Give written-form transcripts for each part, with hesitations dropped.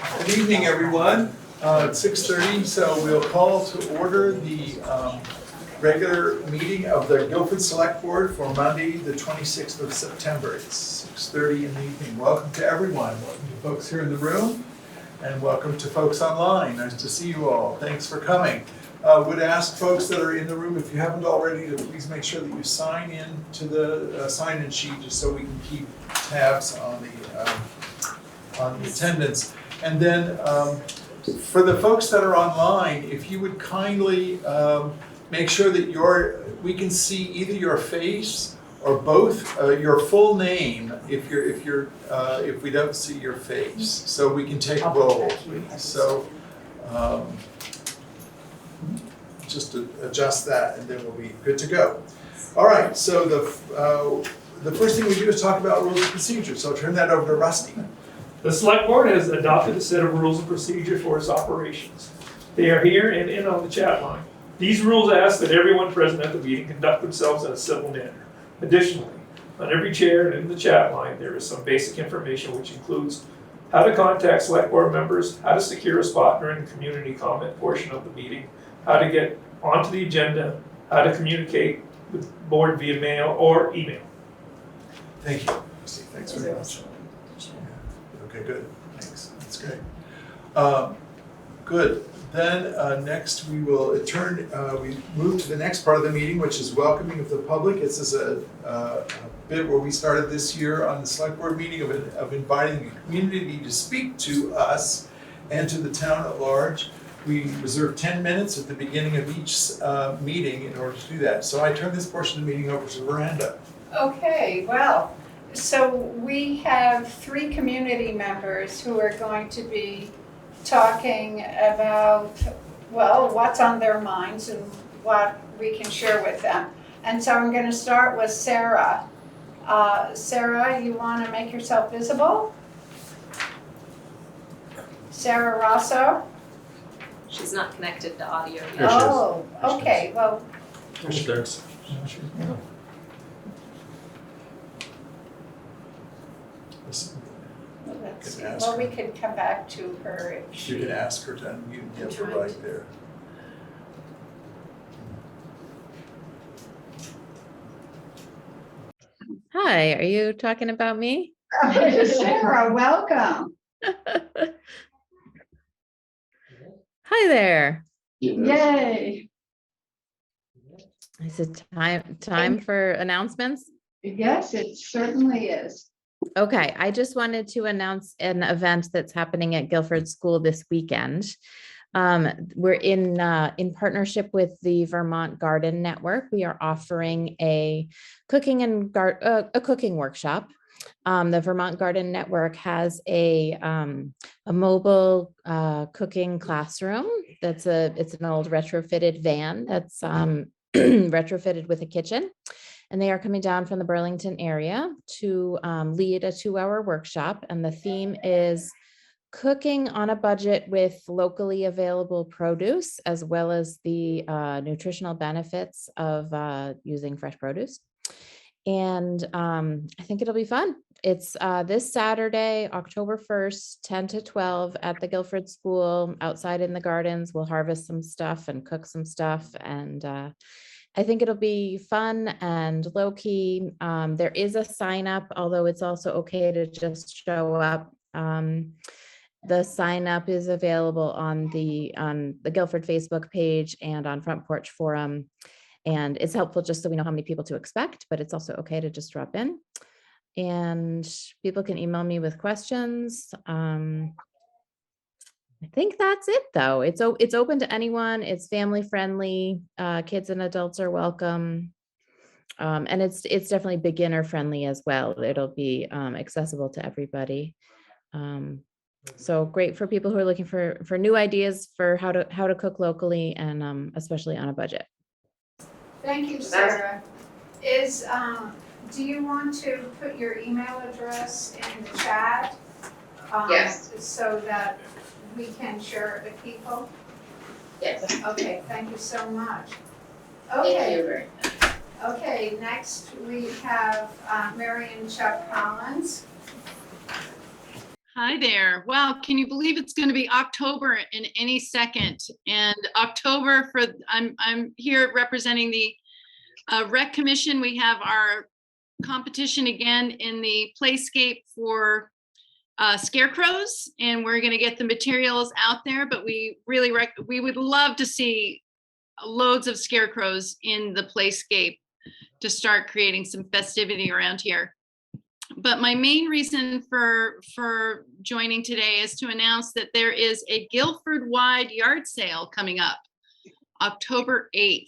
Good evening, everyone. It's 6:30, so we'll call to order the regular meeting of the Guilford Select Board for Monday, the 26th of September. It's 6:30 in the evening. Welcome to everyone. Welcome to folks here in the room, and welcome to folks online. Nice to see you all. Thanks for coming. Would ask folks that are in the room, if you haven't already, to please make sure that you sign in to the sign-in sheet, just so we can keep tabs on the attendance. And then for the folks that are online, if you would kindly make sure that we can see either your face or both your full name if we don't see your face, so we can take roll, please. So just to adjust that, and then we'll be good to go. All right. So the first thing we do is talk about rules of procedure. So I'll turn that over to Rusty. The Select Board has adopted a set of rules and procedure for its operations. They are here and in on the chat line. These rules ask that everyone present at the meeting conduct themselves in a civil manner. Additionally, on every chair and in the chat line, there is some basic information which includes how to contact Select Board members, how to secure a spot during the community comment portion of the meeting, how to get onto the agenda, how to communicate with the board via mail or email. Thank you, Rusty. Thanks very much. Okay, good. Thanks. That's great. Good. Then next we will we move to the next part of the meeting, which is welcoming of the public. This is a bit where we started this year on the Select Board meeting of inviting the community to speak to us and to the town at large. We reserve 10 minutes at the beginning of each meeting in order to do that. So I turn this portion of the meeting over to Miranda. Okay, well, so we have 3 community members who are going to be talking about, well, what's on their minds and what we can share with them. And so I'm going to start with Sarah. Sarah, you want to make yourself visible? Sarah Rosso? She's not connected to audio yet. There she is. Oh, okay, well, There she goes. let's see. Can ask Well, we her. could come back to her if You she. can ask her to unmute and get her right there. Hi, are you talking about me? Sarah, welcome. Hi there. Yay. Is it time for announcements? Yes, it certainly is. Okay, I just wanted to announce an event that's happening at Guilford School this weekend. We're in partnership with the Vermont Garden Network. We are offering a cooking workshop. The Vermont Garden Network has a mobile cooking classroom. It's an old retrofitted van that's retrofitted with a kitchen. And they are coming down from the Burlington area to lead a 2-hour workshop. And the theme is cooking on a budget with locally available produce, as well as the nutritional benefits of using fresh produce. And I think it'll be fun. It's this Saturday, October 1st, 10 to 12 at the Guilford School, outside in the gardens. We'll harvest some stuff and cook some stuff. And I think it'll be fun and low key. There is a sign up, although it's also okay to just show up. The sign up is available on the Guilford Facebook page and on Front Porch Forum. And it's helpful just so we know how many people to expect, but it's also okay to just drop in. And people can email me with questions. I think that's it, though. It's open to anyone. It's family friendly. Kids and adults are welcome. And it's definitely beginner friendly as well. It'll be accessible to everybody. So great for people who are looking for new ideas for how to cook locally and especially on a budget. Thank you, Sarah. Do you want to put your email address in the chat? Yes. So that we can share it with people? Yes. Okay, thank you so much. Thank Okay. you very much. Okay, next we have Mary and Chuck Collins. Hi there. Wow, can you believe it's going to be October in any second? And October for I'm here representing the Rec Commission. We have our competition again in the playscape for scarecrows, and we're going to get the materials out there. But we really we would love to see loads of scarecrows in the playscape to start creating some festivity around here. But my main reason for joining today is to announce that there is a Guilford-wide yard sale coming up, October 8th.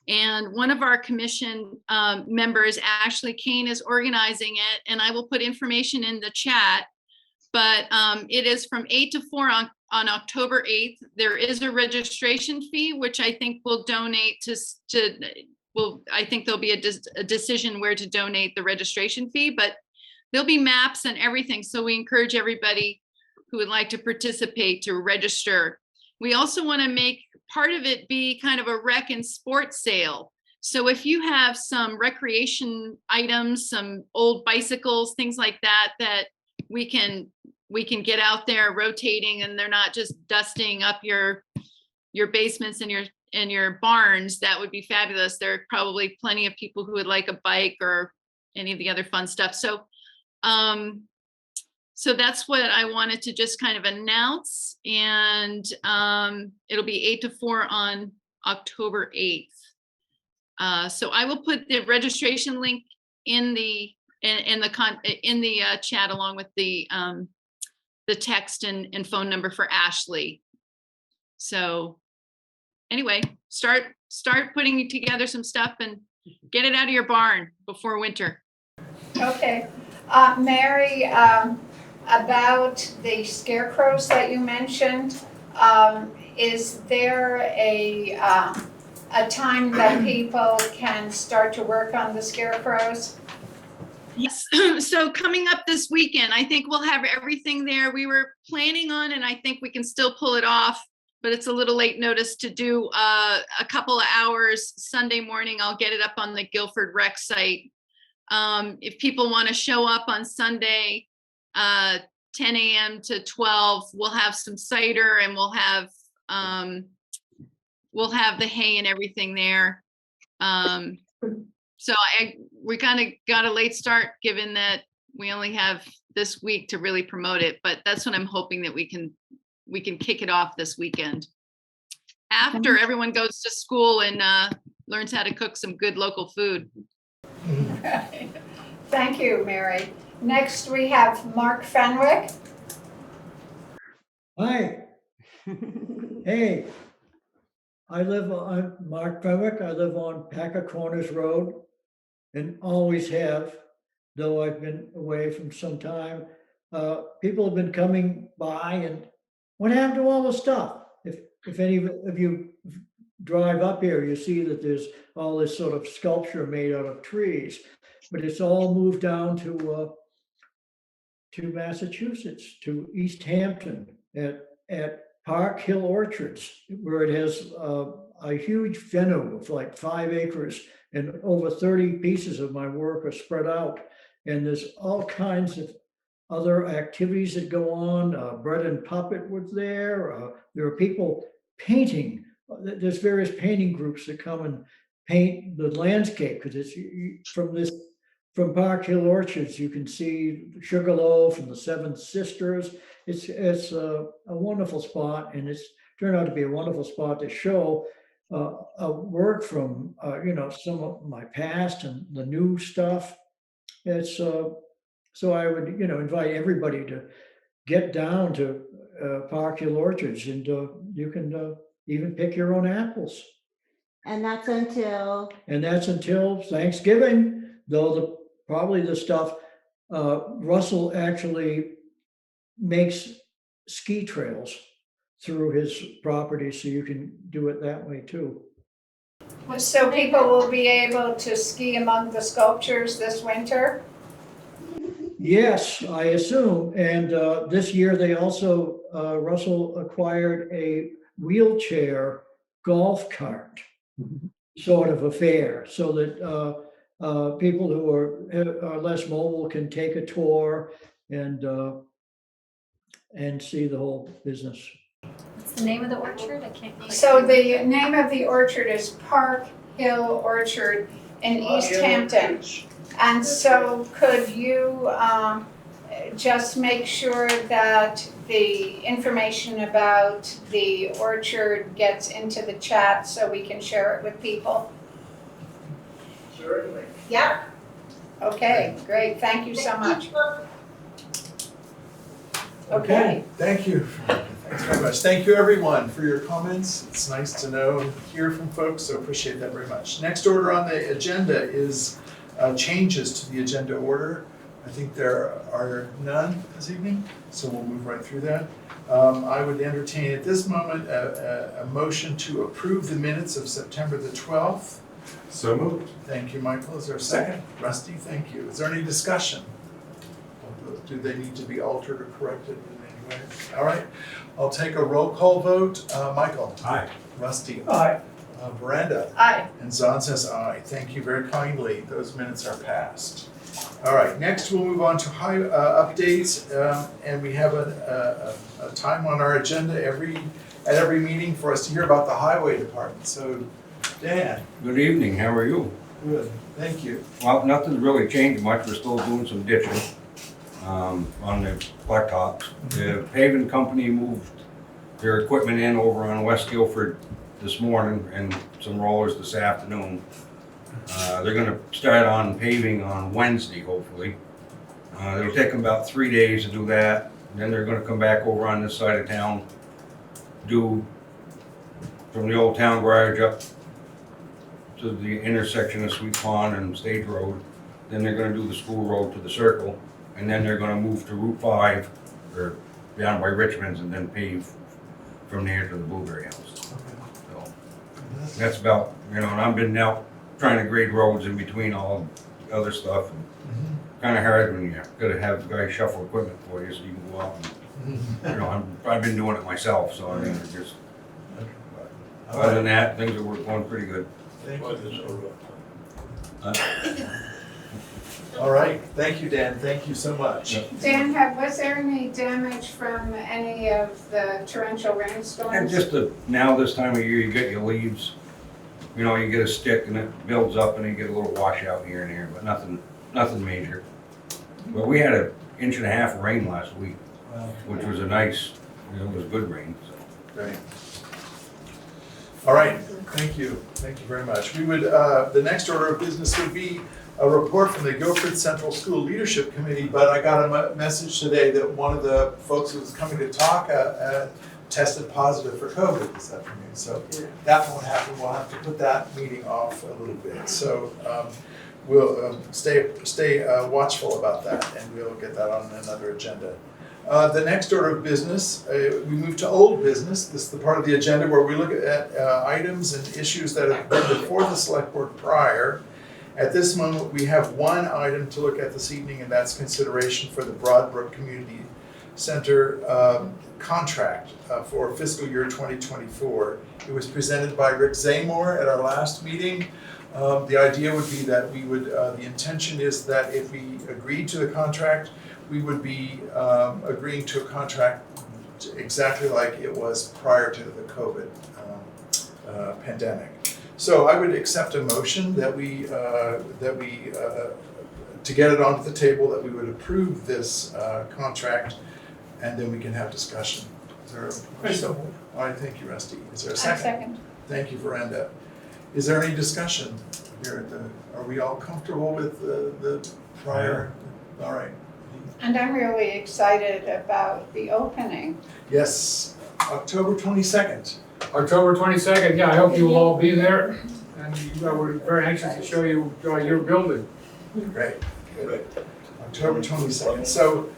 And one of our commission members, Ashley Kane, is organizing it, and I will put information in the chat. But it is from 8 to 4 on October 8th. There is a registration fee, which I think will donate I think there'll be a decision where to donate the registration fee, but there'll be maps and everything. So we encourage everybody who would like to participate to register. We also want to make part of it be kind of a rec and sports sale. So if you have some recreation items, some old bicycles, things like that, that we can get out there rotating, and they're not just dusting up your basements and your barns, that would be fabulous. There are probably plenty of people who would like a bike or any of the other fun stuff. So so that's what I wanted to just kind of announce, and it'll be 8 to 4 on October 8th. So I will put the registration link in the chat, along with the text and phone number for Ashley. So anyway, start putting together some stuff and get it out of your barn before winter. Okay. Mary, about the scarecrows that you mentioned, is there a time that people can start to work on the scarecrows? Yes, so coming up this weekend, I think we'll have everything there. We were planning on, and I think we can still pull it off, but it's a little late notice to do a couple of hours Sunday morning. I'll get it up on the Guilford Rec site. If people want to show up on Sunday, 10 a.m. to 12, we'll have some cider, and we'll have the hay and everything there. So we kind of got a late start, given that we only have this week to really promote it, but that's what I'm hoping, that we can kick it off this weekend after everyone goes to school and learns how to cook some good local food. Thank you, Mary. Next, we have Mark Fenwick. Hi. Hey. I'm Mark Fenwick. I live on Packer Corners Road and always have, though I've been away from some time. People have been coming by, and what happened to all the stuff? If any of you drive up here, you see that there's all this sort of sculpture made out of trees, but it's all moved down to Massachusetts, to East Hampton at Park Hill Orchards, where it has a huge venue of like 5 acres, and over 30 pieces of my work are spread out. And there's all kinds of other activities that go on. Bread and Puppet was there. There are people painting. There's various painting groups that come and paint the landscape, because it's from Park Hill Orchards, you can see Sugarloaf and the Seven Sisters. It's a wonderful spot, and it's turned out to be a wonderful spot to show work from some of my past and the new stuff. It's so I would invite everybody to get down to Park Hill Orchards, and you can even pick your own apples. And that's until Thanksgiving, though probably the stuff, Russell actually makes ski trails through his property, so you can do it that way too. So people will be able to ski among the sculptures this winter? Yes, I assume. And this year they also, Russell acquired a wheelchair golf cart sort of affair, so that people who are less mobile can take a tour. And and see the whole business. What's the name of the orchard? I can't quite. So the name of the orchard is Park Hill Orchard in East Hampton. And so could you just make sure that the information about the orchard gets into the chat so we can share it with people? Certainly. Yep. Okay, great, thank you so much. Okay. Thank you. Thanks very much. Thank you, everyone, for your comments. It's nice to know and hear from folks, so appreciate that very much. Next order on the agenda is changes to the agenda order. I think there are none this evening, so we'll move right through that. I would entertain at this moment a motion to approve the minutes of September the 12th. So moved. Thank you, Michael. Is there a second? Rusty, thank you. Is there any discussion? Do they need to be altered or corrected in any way? All right, I'll take a roll call vote. Michael? Aye. Rusty? Aye. Veranda? Aye. And Zahn says aye. Thank you very kindly. Those minutes are passed. All right, next we'll move on to updates, and we have a time on our agenda at every meeting for us to hear about the highway department. So, Dan. Good evening, how are you? Good. Thank you. Well, nothing's really changed much, we're still doing some ditching on the blacktops. The paving company moved their equipment in over on West Guilford this morning and some rollers this afternoon. They're gonna start on paving on Wednesday, hopefully. It'll take them about 3 days to do that. And then they're gonna come back over on this side of town, do from the old town garage up to the intersection of Sweet Pond and Stage Road. Then they're gonna do the school road to the circle. And then they're gonna move to Route 5, or down by Richmond's, and then pave from there to the Blueberry House. So that's about, and I've been out trying to grade roads in between all the other stuff. Kinda hard when you gotta have guys shuffle equipment for you so you can go out and, I've been doing it myself, so I mean, it's just, other than that, things are going pretty good. Thank you. All right, thank you, Dan. Thank you so much. Dan, was there any damage from any of the torrential And rainstorms? just now this time of year, you get your leaves, you get a stick and it builds up and you get a little washout here and there, but nothing major. But we had 1.5 inches of rain last week, which was a nice, it was good rain, so. Great. All right, thank you very much. We would, the next order of business would be a report from the Guilford Central School Leadership Committee, but I got a message today that one of the folks who was coming to talk tested positive for COVID this afternoon. So that won't happen. We'll have to put that meeting off a little bit. So we'll stay watchful about that, and we'll get that on another agenda. The next order of business, we move to old business. This is the part of the agenda where we look at items and issues that have been before the select board prior. At this moment, we have one item to look at this evening, and that's consideration for the Brook Community Center contract for fiscal year 2024. It was presented by Rick Zamor at our last meeting. The idea would be that we would, the intention is that if we agreed to the contract, we would be agreeing to a contract exactly like it was prior to the COVID pandemic. So I would accept a motion that we to get it onto the table, that we would approve this contract, and then we can have discussion. Is there a motion? All right, thank you, Rusty. Is there a second? Second. Thank you, Veranda. Is there any discussion here at the, are we all comfortable with the prior? All right. And I'm really excited about the opening. Yes, October 22nd. October 22nd, yeah, I hope you will all be there, and we're very anxious to show you your building. Great, good. October 22nd. So,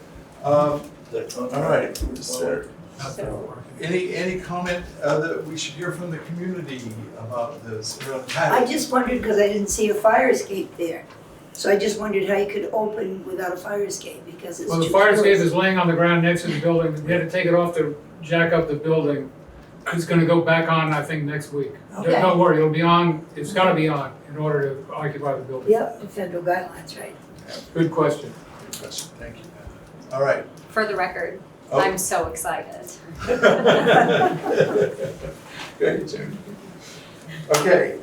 all right. Is there any comment that we should hear from the community about this? I just wondered, because I didn't see a fire escape there. So I just wondered how you could open without a fire escape, because it's Well, the too fire escape close. is laying on the ground next to the building. We had to take it off to jack up the building. It's gonna go back on, I think, next week. Okay. Don't worry, it'll be on, it's gotta be on in order to occupy the building. Yep, the federal guidelines, right? Good question. Good question, thank you. All right, For the record, Oh. I'm so excited. Good, June. Okay,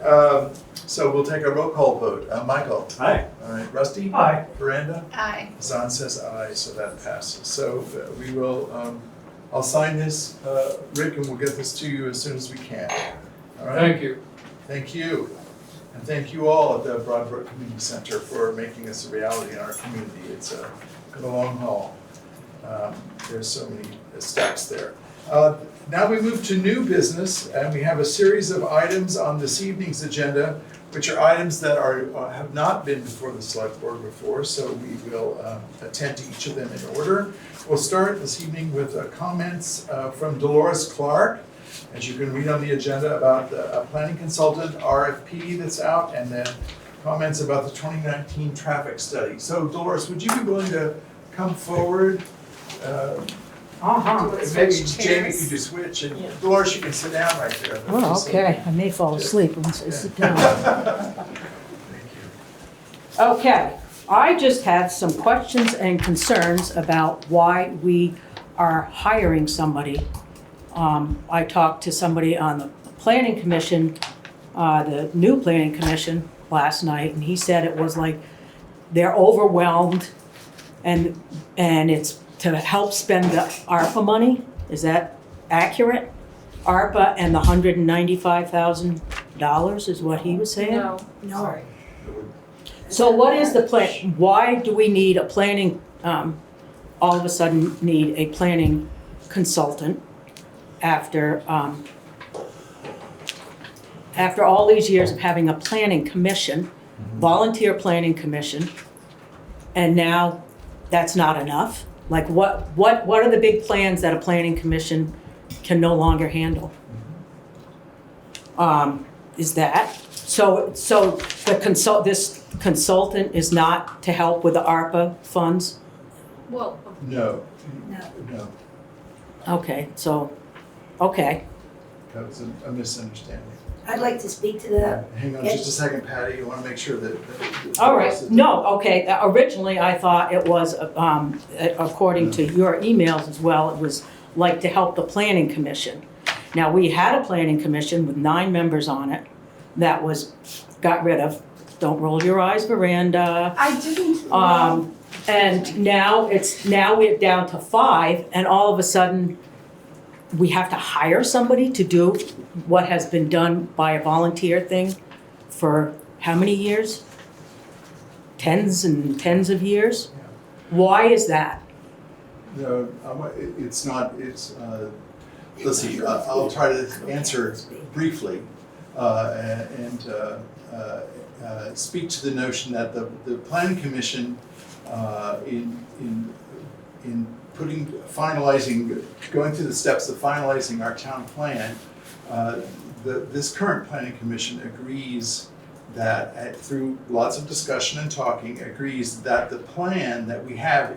so we'll take a roll call vote. Michael? Aye. All right, Rusty? Aye. Miranda? Aye. Zahn says aye, so that passes. So we will, I'll sign this, Rick, and we'll get this to you as soon as we can. All right? Thank you. Thank you. And thank you all at the Brook Community Center for making this a reality in our community. It's been a long haul. There's so many steps there. Now we move to new business, and we have a series of items on this evening's agenda, which are items that have not been before the select board before, so we will attend to each of them in order. We'll start this evening with comments from Dolores Clark, as you can read on the agenda, about a planning consultant RFP that's out, and then comments about the 2019 traffic study. So Dolores, would you be willing to come forward? Maybe Jamie could do switch, and Dolores, you can sit down right there. Oh, okay, I may fall asleep once I sit down. Thank you. Okay, I just had some questions and concerns about why we are hiring somebody. I talked to somebody on the planning commission, the new planning commission last night, and he said it was like they're overwhelmed and it's to help spend the ARPA money. Is that accurate? ARPA and the $195,000 is what he was saying? No. No. So what is the plan? Why do we need a planning, all of a sudden need a planning consultant after all these years of having a planning commission, volunteer planning commission, and now that's not enough? Like what are the big plans that a planning commission can no longer handle? Is that, so this consultant is not to help with the ARPA funds? Well, No. No. No, Okay, so, okay. that was a misunderstanding. I'd like to speak to that. Hang on just a second, Patty, you want to make sure that. All right, no, okay, originally I thought it was, according to your emails as well, it was like to help the planning commission. Now, we had a planning commission with 9 members on it that got rid of. Don't roll your eyes, Miranda. I didn't. And now we're down to 5, and all of a sudden, we have to hire somebody to do what has been done by a volunteer thing for how many years? Tens and tens of years? Why is that? No, it's not, let's see, I'll try to answer briefly and speak to the notion that the planning commission in going through the steps of finalizing our town plan, this current planning commission agrees that through lots of discussion and talking, agrees that the plan that we have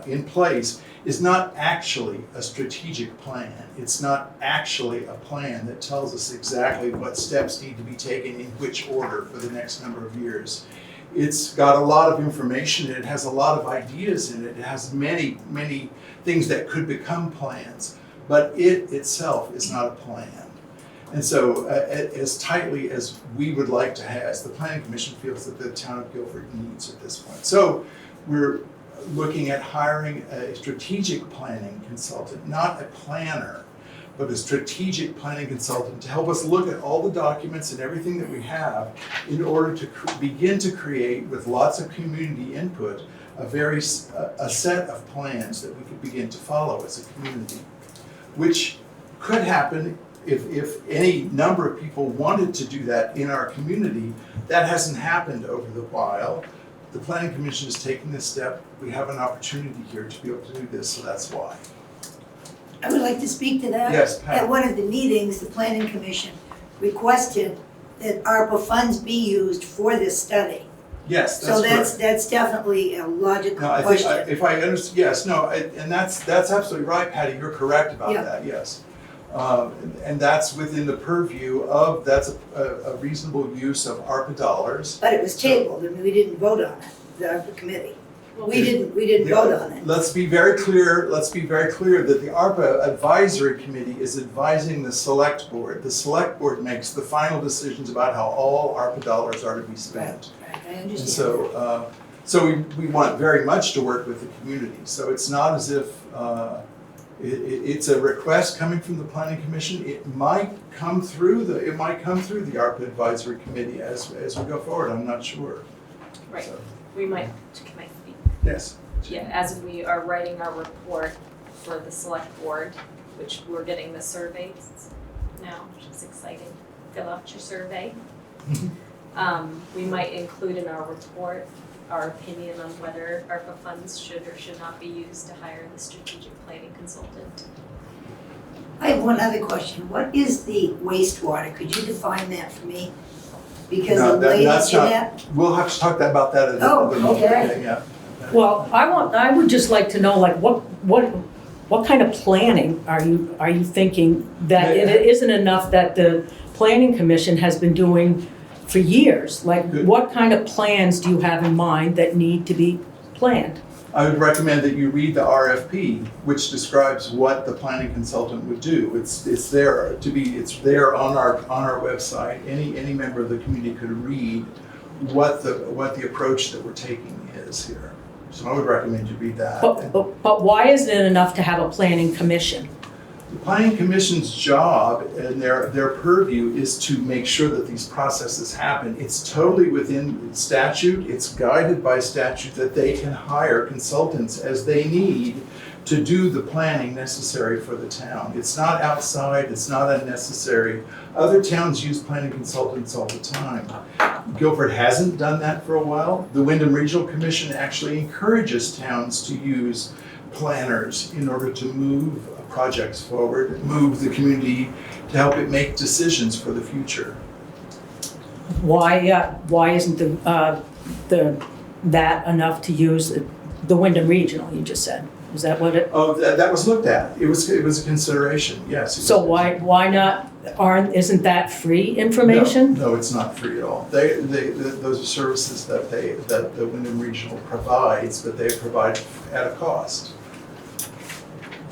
in place is not actually a strategic plan. It's not actually a plan that tells us exactly what steps need to be taken in which order for the next number of years. It's got a lot of information, it has a lot of ideas in it, it has many, many things that could become plans, but it itself is not a plan. And so as tightly as we would like to have, as the Planning Commission feels that the town of Guilford needs at this point. So we're looking at hiring a strategic planning consultant, not a planner, but a strategic planning consultant to help us look at all the documents and everything that we have in order to begin to create, with lots of community input, a set of plans that we could begin to follow as a community, which could happen if any number of people wanted to do that in our community. That hasn't happened over the while. The Planning Commission is taking this step. We have an opportunity here to be able to do this, so that's why. I would like to speak to that. Yes, Pat. At one of the meetings, the planning commission requested that ARPA funds be used for this study. Yes, that's So correct. that's definitely a logical No, I think, question. if I understand, yes, no, and that's absolutely right, Patty, you're correct about Yeah. that, yes. And that's within the purview of, that's a reasonable use of ARPA dollars. But it was tabled and we didn't vote on it, the ARPA committee. We didn't vote on it. Let's be very clear that the ARPA Advisory Committee is advising the Select Board. The Select Board makes the final decisions about how all ARPA dollars are to be spent. Right, I And understand. so we want very much to work with the community. So it's not as if it's a request coming from the Planning Commission. It might come through the ARPA Advisory Committee as we go forward. I'm not sure. Right, So, we might, can I speak? yes. Yeah, as we are writing our report for the select board, which we're getting the surveys now, which is exciting. Fill out your survey. We might include in our report our opinion on whether ARPA funds should or should not be used to hire the strategic planning consultant. I have one other question. What is the wastewater? Could you define that for me? Because No, of late that's in not- that. We'll have to talk about that at Oh, the okay. meeting, yeah. Well, I would just like to know, like, what kind of planning are you thinking that it isn't enough that the planning commission has been doing for years? Like, Good. what kind of plans do you have in mind that need to be planned? I would recommend that you read the RFP, which describes what the planning consultant would do. It's there on our website. Any member of the community could read what the approach that we're taking is here. So I would recommend you read that. But why isn't it enough to have a planning commission? The Planning Commission's job and their purview is to make sure that these processes happen. It's totally within statute, it's guided by statute that they can hire consultants as they need to do the planning necessary for the town. It's not outside, it's not unnecessary. Other towns use planning consultants all the time. Guilford hasn't done that for a while. The Windham Regional Commission actually encourages towns to use planners in order to move projects forward, move the community to help it make decisions for the future. Why isn't that enough to use the Windham Regional, you just said? Is that what it? Oh, that was looked at. It was a consideration, yes. So why not, isn't that free information? No, it's not free at all. Those are services that the Windham Regional provides, but they provide at a cost.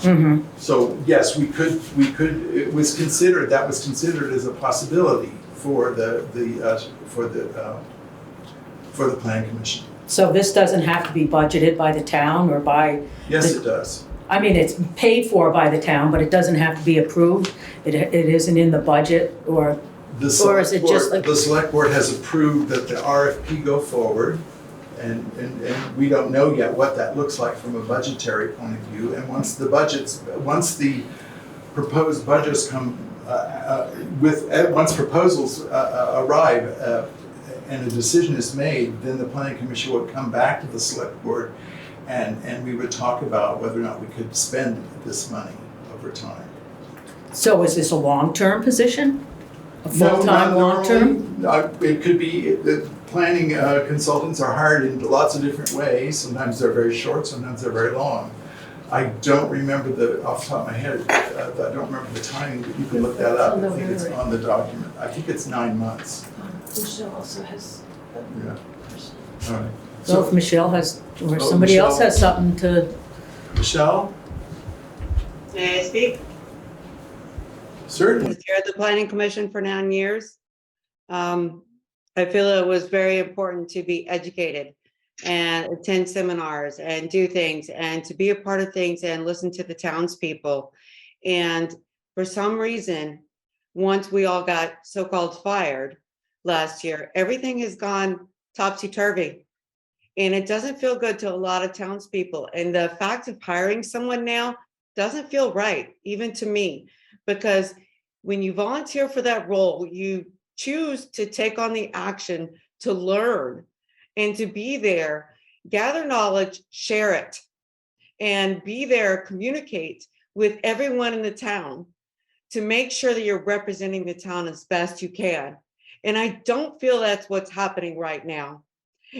Mm-hmm. So yes, we could, that was considered as a possibility for the Planning Commission. So this doesn't have to be budgeted by the town or by? Yes, it does. I mean, it's paid for by the town, but it doesn't have to be approved? It isn't in the budget or is it just like? The Select Board has approved that the RFP go forward. And we don't know yet what that looks like from a budgetary point of view. And once the proposed budgets come once proposals arrive and a decision is made, then the Planning Commission would come back to the Select Board and we would talk about whether or not we could spend this money over time. So is this a long-term position? A No, full-time, not long-term? normally. It could be, the planning consultants are hired in lots of different ways. Sometimes they're very short, sometimes they're very long. I don't remember off the top of my head, I don't remember the timing, but you can look that up. I think it's on the document. I think it's 9 months. Michelle also has. Yeah. All right. So if Michelle has, or Oh, somebody else Michelle. has something to, Michelle? May I speak? I Certainly. was chair of the planning commission for 9 years. I feel it was very important to be educated and attend seminars and do things and to be a part of things and listen to the townspeople. And for some reason, once we all got so-called fired last year, everything has gone topsy-turvy. And it doesn't feel good to a lot of townspeople. And the fact of hiring someone now doesn't feel right, even to me, because when you volunteer for that role, you choose to take on the action to learn and to be there, gather knowledge, share it, and be there, communicate with everyone in the town to make sure that you're representing the town as best you can. And I don't feel that's what's happening right now.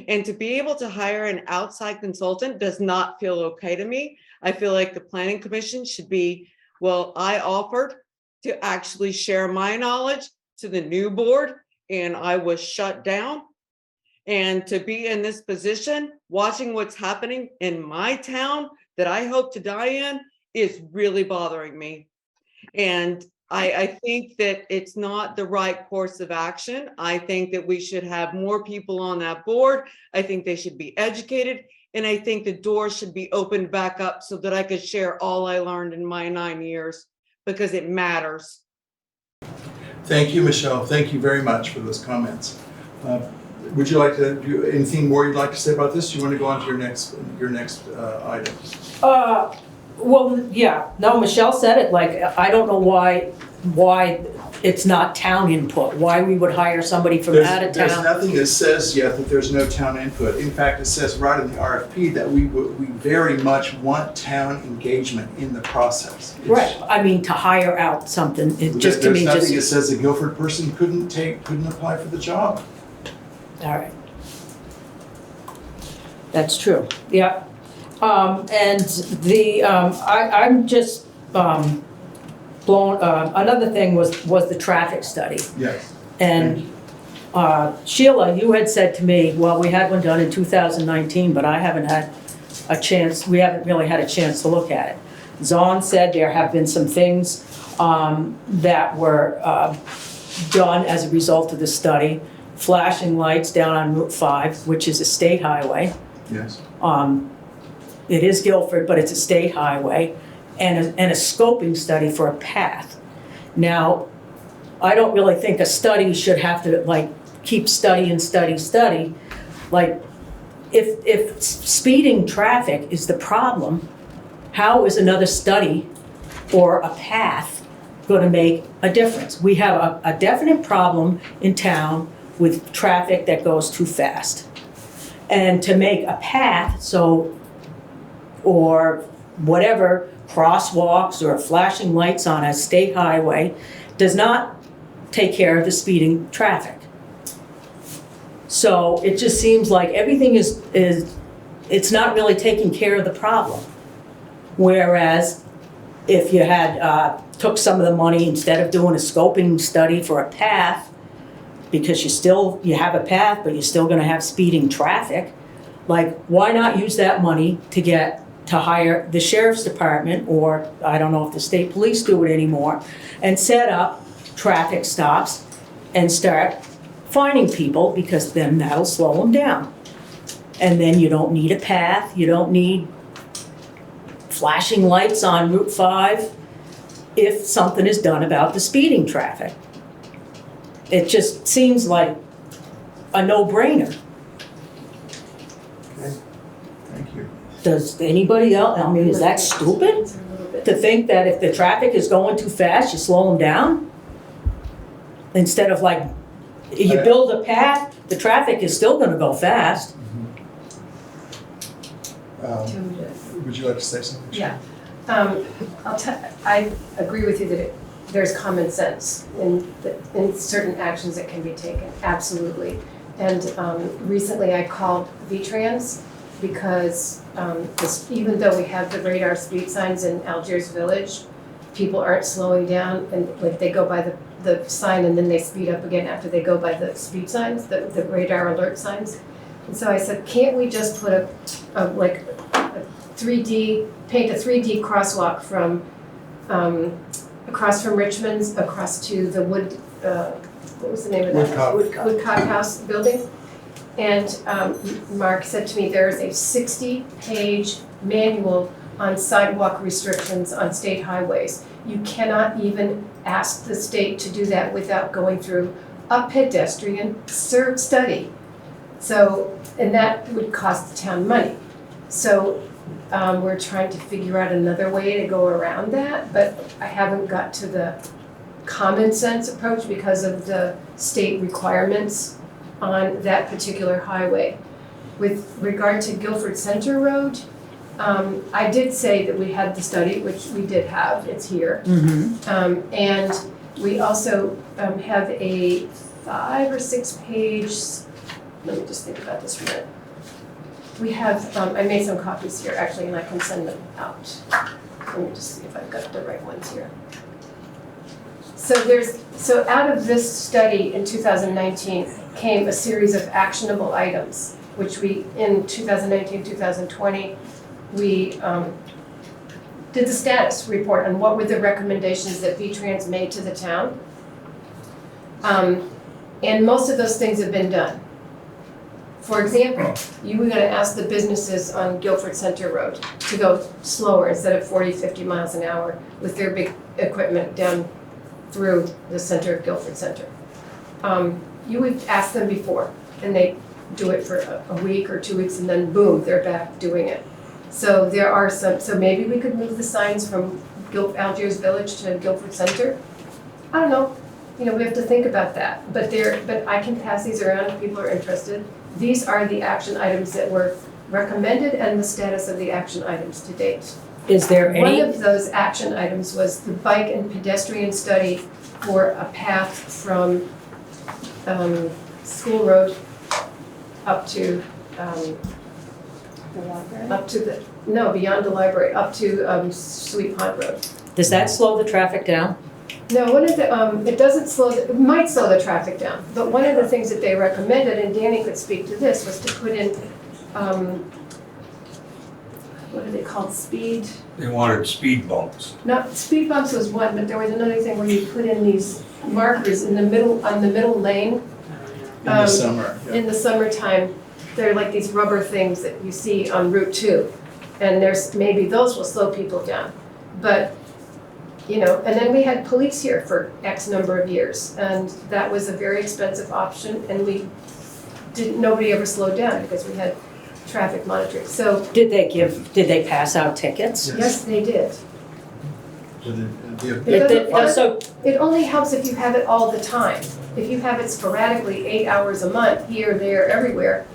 And to be able to hire an outside consultant does not feel okay to me. I feel like the planning commission should be, well, I offered to actually share my knowledge to the new board and I was shut down. And to be in this position, watching what's happening in my town that I hope to die in is really bothering me. And I think that it's not the right course of action. I think that we should have more people on that board. I think they should be educated. And I think the door should be opened back up so that I could share all I learned in my 9 years, because it matters. Thank you, Michelle. Thank you very much for those comments. Would you like to do anything more you'd like to say about this? Do you want to go on to your next item? Well, yeah, no, Michelle said it, like, I don't know why it's not town input, why we would hire somebody from out of There's town. nothing that says yet that there's no town input. In fact, it says right in the RFP that we very much want town engagement in the process. Right, I mean, to hire out something, it just to me There's nothing that just, says a Guilford person couldn't apply for the job. all right. That's true, yeah. And the, I'm just blown, another thing was the traffic study. Yes. And Sheila, you had said to me, well, we had one done in 2019, but I haven't had a chance, we haven't really had a chance to look at it. Zahn said there have been some things that were done as a result of the study. Flashing lights down on Route 5, which is a state highway. Yes. It is Guilford, but it's a state highway, and a scoping study for a path. Now, I don't really think a study should have to like keep study. Like, if speeding traffic is the problem, how is another study or a path going to make a difference? We have a definite problem in town with traffic that goes too fast. And to make a path, or whatever, crosswalks or flashing lights on a state highway, does not take care of the speeding traffic. So it just seems like everything it's not really taking care of the problem. Whereas if you had took some of the money, instead of doing a scoping study for a path, because you have a path, but you're still gonna have speeding traffic, like, why not use that money to hire the sheriff's department, or I don't know if the state police do it anymore, and set up traffic stops and start fining people, because then that'll slow them down. And then you don't need a path, you don't need flashing lights on Route 5 if something is done about the speeding traffic. It just seems like a no-brainer. Okay. Thank you. Does anybody else, I mean, is that stupid? To think that if the traffic is going too fast, you slow them down? Instead of like, you build a path, the traffic is still gonna go fast. Would you like to say something? Yeah. I agree with you that there's common sense in certain actions that can be taken, absolutely. And recently I called VTrans because even though we have the radar speed signs in Algiers Village, people aren't slowing down, and like they go by the sign and then they speed up again after they go by the speed signs, the radar alert signs. And so I said, can't we just put a 3D, paint a 3D crosswalk from across from Richmond's, across to the what was the name of that? Woodcock House building. And Mark said to me, there is a 60-page manual on sidewalk restrictions on state highways. You cannot even ask the state to do that without going through a pedestrian study. So, and that would cost the town money. So we're trying to figure out another way to go around that, but I haven't got to the common sense approach because of the state requirements on that particular highway. With regard to Guilford Center Road, I did say that we had the study, which we did have, it's here. And we also have a 5 or 6 page, let me just think about this for a minute. We have, I made some copies here actually, and I can send them out. Let me just see if I've got the right ones here. So out of this study in 2019 came a series of actionable items, which we, in 2019, 2020, we did the status report on what were the recommendations that V-Trans made to the town. And most of those things have been done. For example, you were gonna ask the businesses on Guilford Center Road to go slower instead of 40, 50 miles an hour with their big equipment down through the center of Guilford Center. You would ask them before, and they do it for a week or 2 weeks, and then boom, they're back doing it. So there are some, so maybe we could move the signs from Algiers Village to Guilford Center. I don't know, we have to think about that, but I can pass these around if people are interested. These are the action items that were recommended and the status of the action items to date. Is there One any, of those action items was the bike and pedestrian study for a path from School Road up to, beyond the library, up to Sweet Pond Road. does that slow the traffic down? No, one of the, it doesn't it might slow the traffic down, but one of the things that they recommended, and Danny could speak to this, was to put in, what are they called, speed? They wanted speed bumps. Not, speed bumps was one, but there was another thing where you put in these markers in the middle, on the middle lane. In the summer, yeah. In the summertime, they're like these rubber things that you see on Route 2. And maybe those will slow people down. But, and then we had police here for X number of years. And that was a very expensive option, and nobody ever slowed down because we had traffic monitoring. So, Did they pass out tickets? yes, they did. So, It only helps if you have it all the time. If you have it sporadically, 8 hours a month, here, there, everywhere,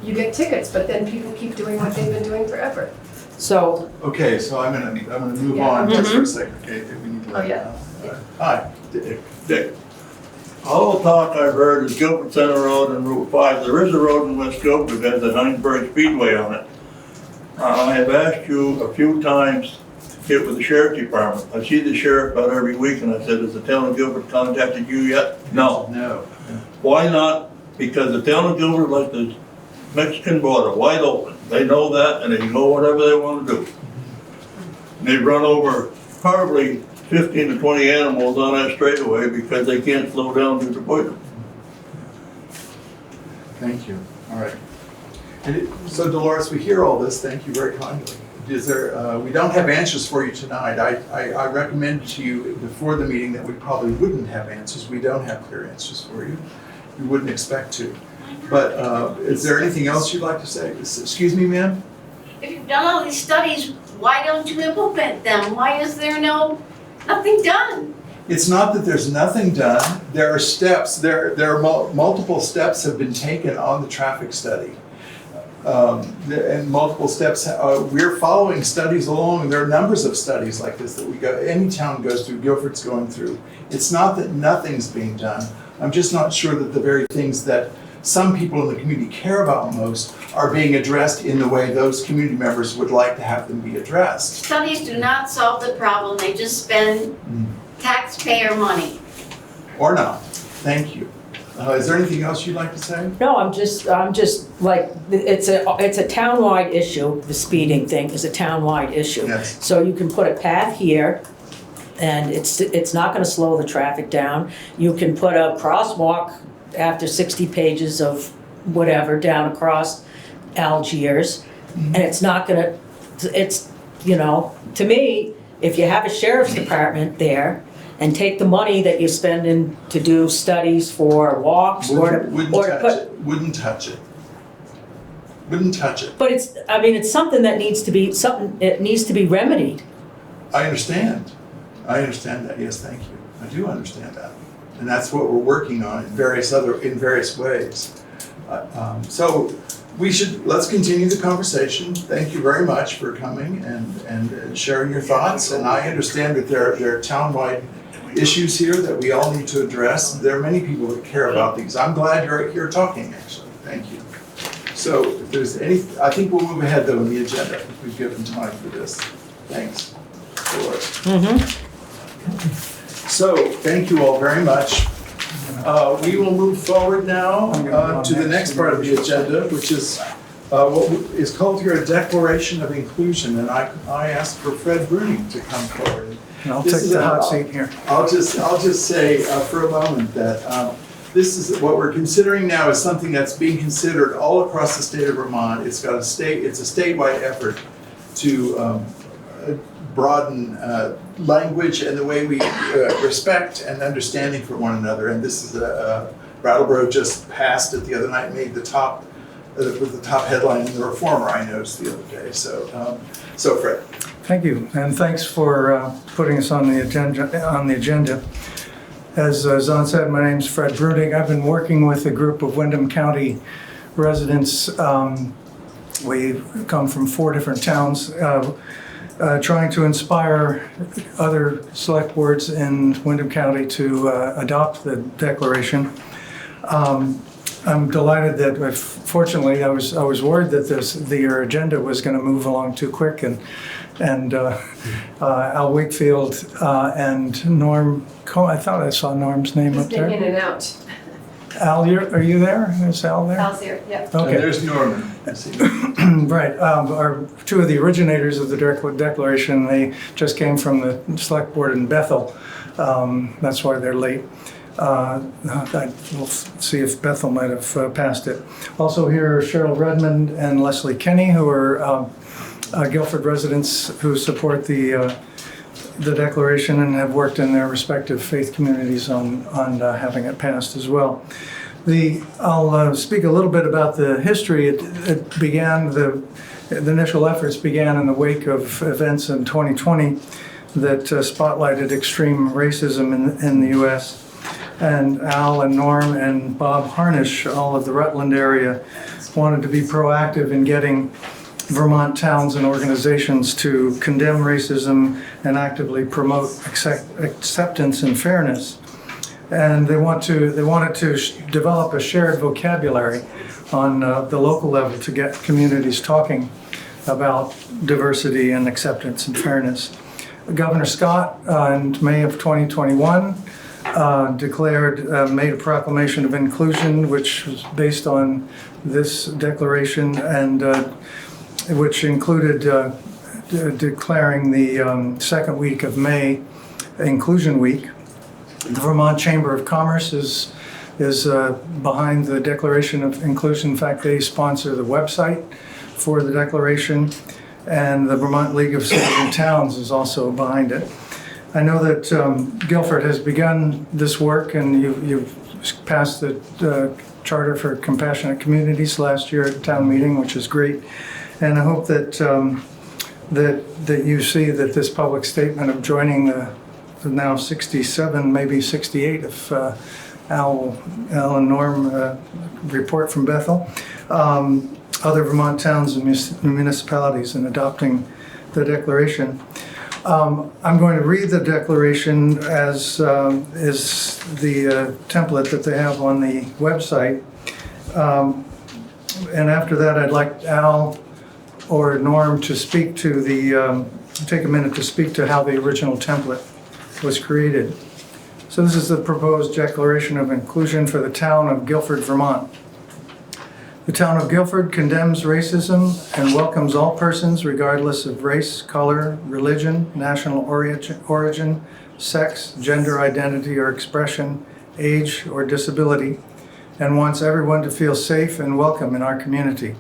you get tickets, but then people keep doing what they've been doing forever. so, Okay, so I'm gonna move Yeah. on just for a second, okay, we need to let you know. Hi, Dick. All the talk I've heard is Guilford Center Road and Route 5. There is a road in West Guilford that has a Heinsberg Speedway on it. I have asked you a few times to get with the sheriff's department. I see the sheriff about every week, and I said, has the town of Guilford contacted you yet? No. No. Why not? Because the town of Guilford, like the Mexican border, wide open. They know that, and they can go whatever they want to do. And they run over probably 15 to 20 animals on that straightaway because they can't slow down to avoid them. Thank you, all right. So Dolores, we hear all this, thank you very kindly. We don't have answers for you tonight. I recommended to you before the meeting that we probably wouldn't have answers. We don't have clear answers for you. We wouldn't expect to. But is there anything else you'd like to say? Excuse me, ma'am? If you've done all these studies, why don't you implement them? Why is there nothing done? It's not that there's nothing done. There are steps. There are multiple steps have been taken on the traffic study. And multiple steps, we're following studies along. There are numbers of studies like this that any town goes through, Guilford's going through. It's not that nothing's being done. I'm just not sure that the very things that some people in the community care about most are being addressed in the way those community members would like to have them be addressed. Studies do not solve the problem. They just spend taxpayer money. Or not. Thank you. Is there anything else you'd like to say? no, I'm just like, it's a townwide issue. The speeding thing is a townwide issue. Yes. So you can put a path here, and it's not gonna slow the traffic down. You can put a crosswalk after 60 pages of whatever down across Algiers, and it's not gonna, to me, if you have a sheriff's department there and take the money that you're spending to do studies for walks Wouldn't touch it. But it's something that needs to be, it needs to be remedied. I understand that, yes, thank you. I do understand that. And that's what we're working on in various ways. So let's continue the conversation. Thank you very much for coming and sharing your thoughts. And I understand that there are townwide issues here that we all need to address. There are many people that care about these. I'm glad you're here talking, actually. Thank you. So if there's I think we'll move ahead though in the agenda if we've given time for this. Thanks, Dolores. So thank you all very much. We will move forward now to the next part of the agenda, which is what is called here a Declaration of Inclusion. And I asked for Fred Bruning to come forward. I'll take the hot seat here. I'll just say for a moment that this is what we're considering now is something that's being considered all across the state of Vermont. It's a statewide effort to broaden language and the way we respect and understanding for one another. And this is Brattleboro just passed it the other night, made the top with the top headline in the Reformer I noticed the other day. So, Fred. Thank you, and thanks for putting us on the agenda. As Zon said, my name's Fred Bruning. I've been working with a group of Windham County residents. We come from 4 different towns, trying to inspire other select boards in Windham County to adopt the declaration. I'm delighted that, fortunately, I was worried that your agenda was going to move along too quick, and Al Wakefield and Norm Cohen. I thought I saw Norm's name up there. He's been in and out. Al, are you there? Is Al there? Al's here, yeah. Okay. And there's Norman. Right. Are 2 of the originators of the declaration. They just came from the select board in Bethel. That's why they're late. We'll see if Bethel might have passed it. Also here are Cheryl Redmond and Leslie Kenny, who are Guilford residents who support the declaration and have worked in their respective faith communities on having it passed as well. I'll speak a little bit about the history. It began, the initial efforts began in the wake of events in 2020 that spotlighted extreme racism in the U.S. And Al and Norm and Bob Harnish, all of the Rutland area, wanted to be proactive in getting Vermont towns and organizations to condemn racism and actively promote acceptance and fairness. And they wanted to develop a shared vocabulary on the local level to get communities talking about diversity and acceptance and fairness. Governor Scott, in May of 2021, made a proclamation of inclusion, which was based on this declaration, and which included declaring the second week of May Inclusion Week. The Vermont Chamber of Commerce is behind the Declaration of Inclusion. In fact, they sponsor the website for the declaration, and the Vermont League of Cities and Towns is also behind it. I know that Guilford has begun this work, and you've passed the Charter for Compassionate Communities last year at town meeting, which is great. And I hope that that you see that this public statement of joining the now 67, maybe 68, if Al and Norm report from Bethel, other Vermont towns and municipalities in adopting the declaration. I'm going to read the declaration as is the template that they have on the website. And after that, I'd like Al or Norm to speak to take a minute to speak to how the original template was created. So this is the proposed Declaration of Inclusion for the town of Guilford, Vermont. The town of Guilford condemns racism and welcomes all persons regardless of race, color, religion, national origin, sex, gender identity or expression, age, or disability, and wants everyone to feel safe and welcome in our community.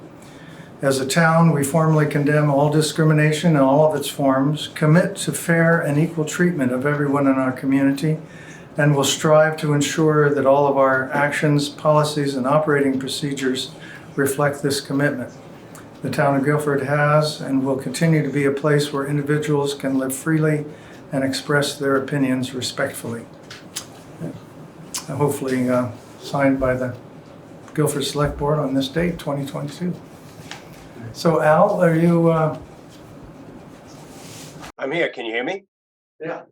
As a town, we formally condemn all discrimination in all of its forms, commit to fair and equal treatment of everyone in our community, and will strive to ensure that all of our actions, policies, and operating procedures reflect this commitment. The town of Guilford has and will continue to be a place where individuals can live freely and express their opinions respectfully. Hopefully signed by the Guilford Select Board on this date, 2022. So Al, are you? I'm here. Can you hear me? Yeah.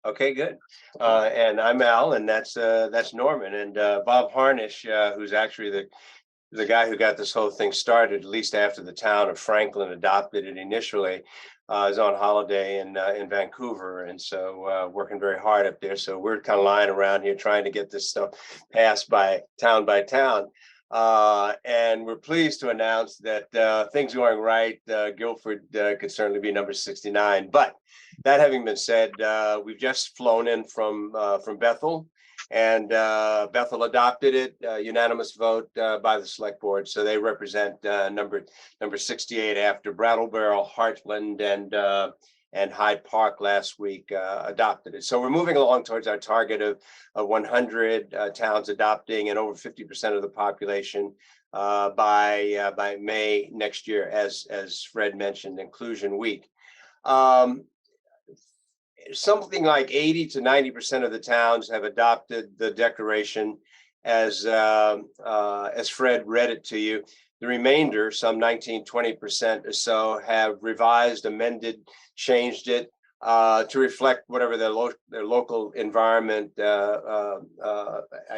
Okay, good. And I'm Al, and that's Norman, and Bob Harnish, who's actually the guy who got this whole thing started, at least after the town of Franklin adopted it initially, is on holiday in Vancouver, and so working very hard up there. So we're kind of lying around here trying to get this stuff passed by town. And we're pleased to announce that things are going right. Guilford could certainly be number 69. But that having been said, we've just flown in from Bethel, and Bethel adopted it, unanimous vote by the select board. So they represent number 68 after Brattleboro, Heartland, and Hyde Park last week adopted it. So we're moving along towards our target of 100 towns adopting and over 50% of the population by May next year, as Fred mentioned, Inclusion Week. Something like 80 to 90% of the towns have adopted the declaration as Fred read it to you. The remainder, some 19-20% or so, have revised, amended, changed it to reflect whatever their local environment. I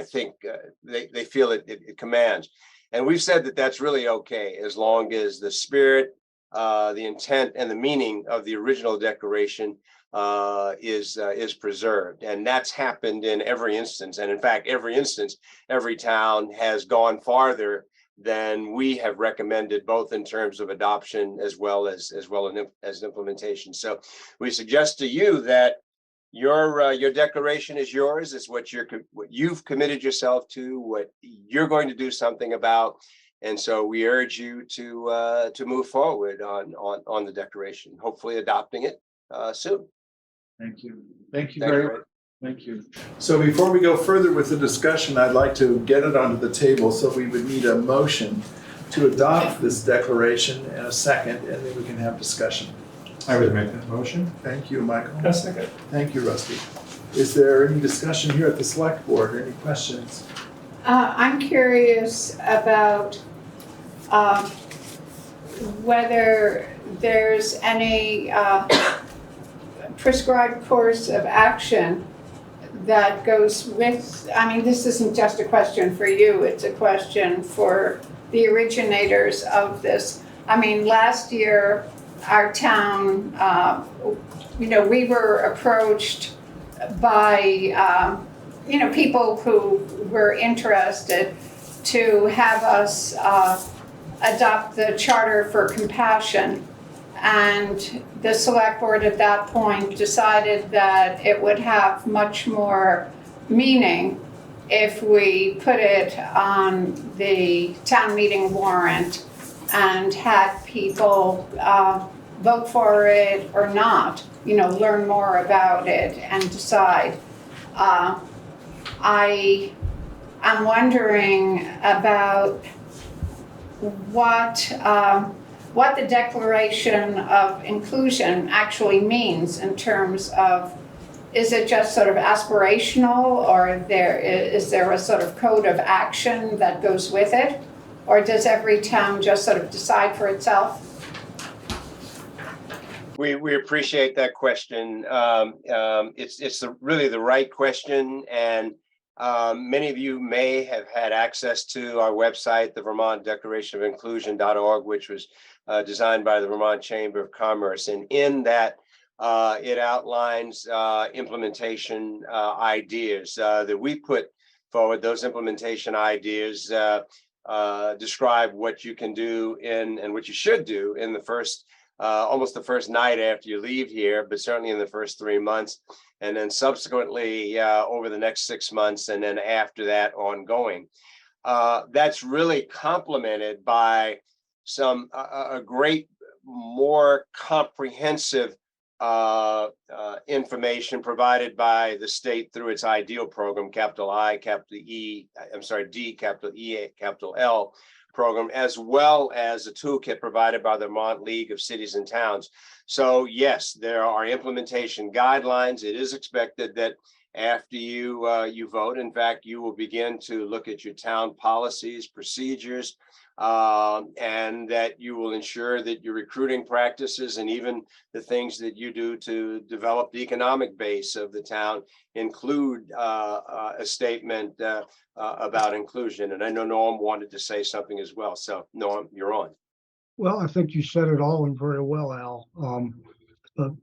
think they feel it commands, and we've said that that's really okay as long as the spirit, the intent, and the meaning of the original declaration is preserved. And that's happened in every instance. And in fact, every town has gone farther than we have recommended, both in terms of adoption as well as implementation. So we suggest to you that your declaration is yours. It's what you've committed yourself to, what you're going to do something about. And so we urge you to move forward on the declaration, hopefully adopting it soon. Thank you. Thank you very much. Thank you. So before we go further with the discussion, I'd like to get it onto the table. So we would need a motion to adopt this declaration and a second, and then we can have discussion. I would make that motion. Thank you, Michael. A second. Thank you, Rusty. Is there any discussion here at the select board? Any questions? I'm curious about whether there's any prescribed course of action that goes with, I mean, this isn't just a question for you, it's a question for the originators of this. I mean, last year, our town, we were approached by, people who were interested to have us adopt the Charter for Compassion. And the select board at that point decided that it would have much more meaning if we put it on the town meeting warrant and had people vote for it or not, learn more about it and decide. I am wondering about what the Declaration of Inclusion actually means in terms of, is it just sort of aspirational, or is there a sort of code of action that goes with it? Or does every town just sort of decide for itself? We appreciate that question. It's really the right question, and many of you may have had access to our website, the Vermont Declaration of Inclusion.org, which was designed by the Vermont Chamber of Commerce. And in that, it outlines implementation ideas that we put forward. Those implementation ideas describe what you can do and what you should do in the first, almost the first night after you leave here, but certainly in the first 3 months. And then subsequently over the next 6 months, and then after that ongoing. That's really complemented by a great, more comprehensive information provided by the state through its IDEAL program, capital I, capital E, D, capital E, capital L program, as well as a toolkit provided by the Vermont League of Cities and Towns. So yes, there are implementation guidelines. It is expected that after you vote, in fact, you will begin to look at your town policies, procedures, and that you will ensure that your recruiting practices and even the things that you do to develop the economic base of the town include a statement about inclusion. And I know Norm wanted to say something as well. So Norm, you're on. Well, I think you said it all and very well, Al.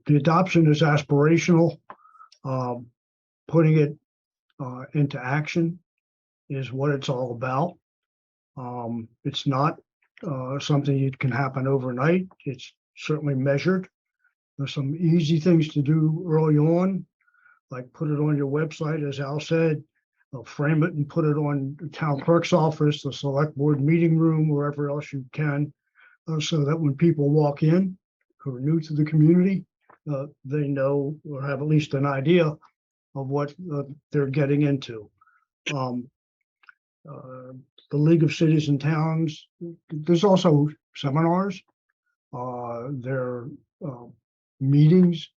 the adoption is aspirational. Putting it into action is what it's all about. It's not something that can happen overnight. It's certainly measured. There's some easy things to do early on, like put it on your website, as Al said, frame it and put it on the town clerk's office, the select board meeting room, wherever else you can, so that when people walk in who are new to the community, they know or have at least an idea of what they're getting into. The League of Cities and Towns, there's also seminars. There are meetings.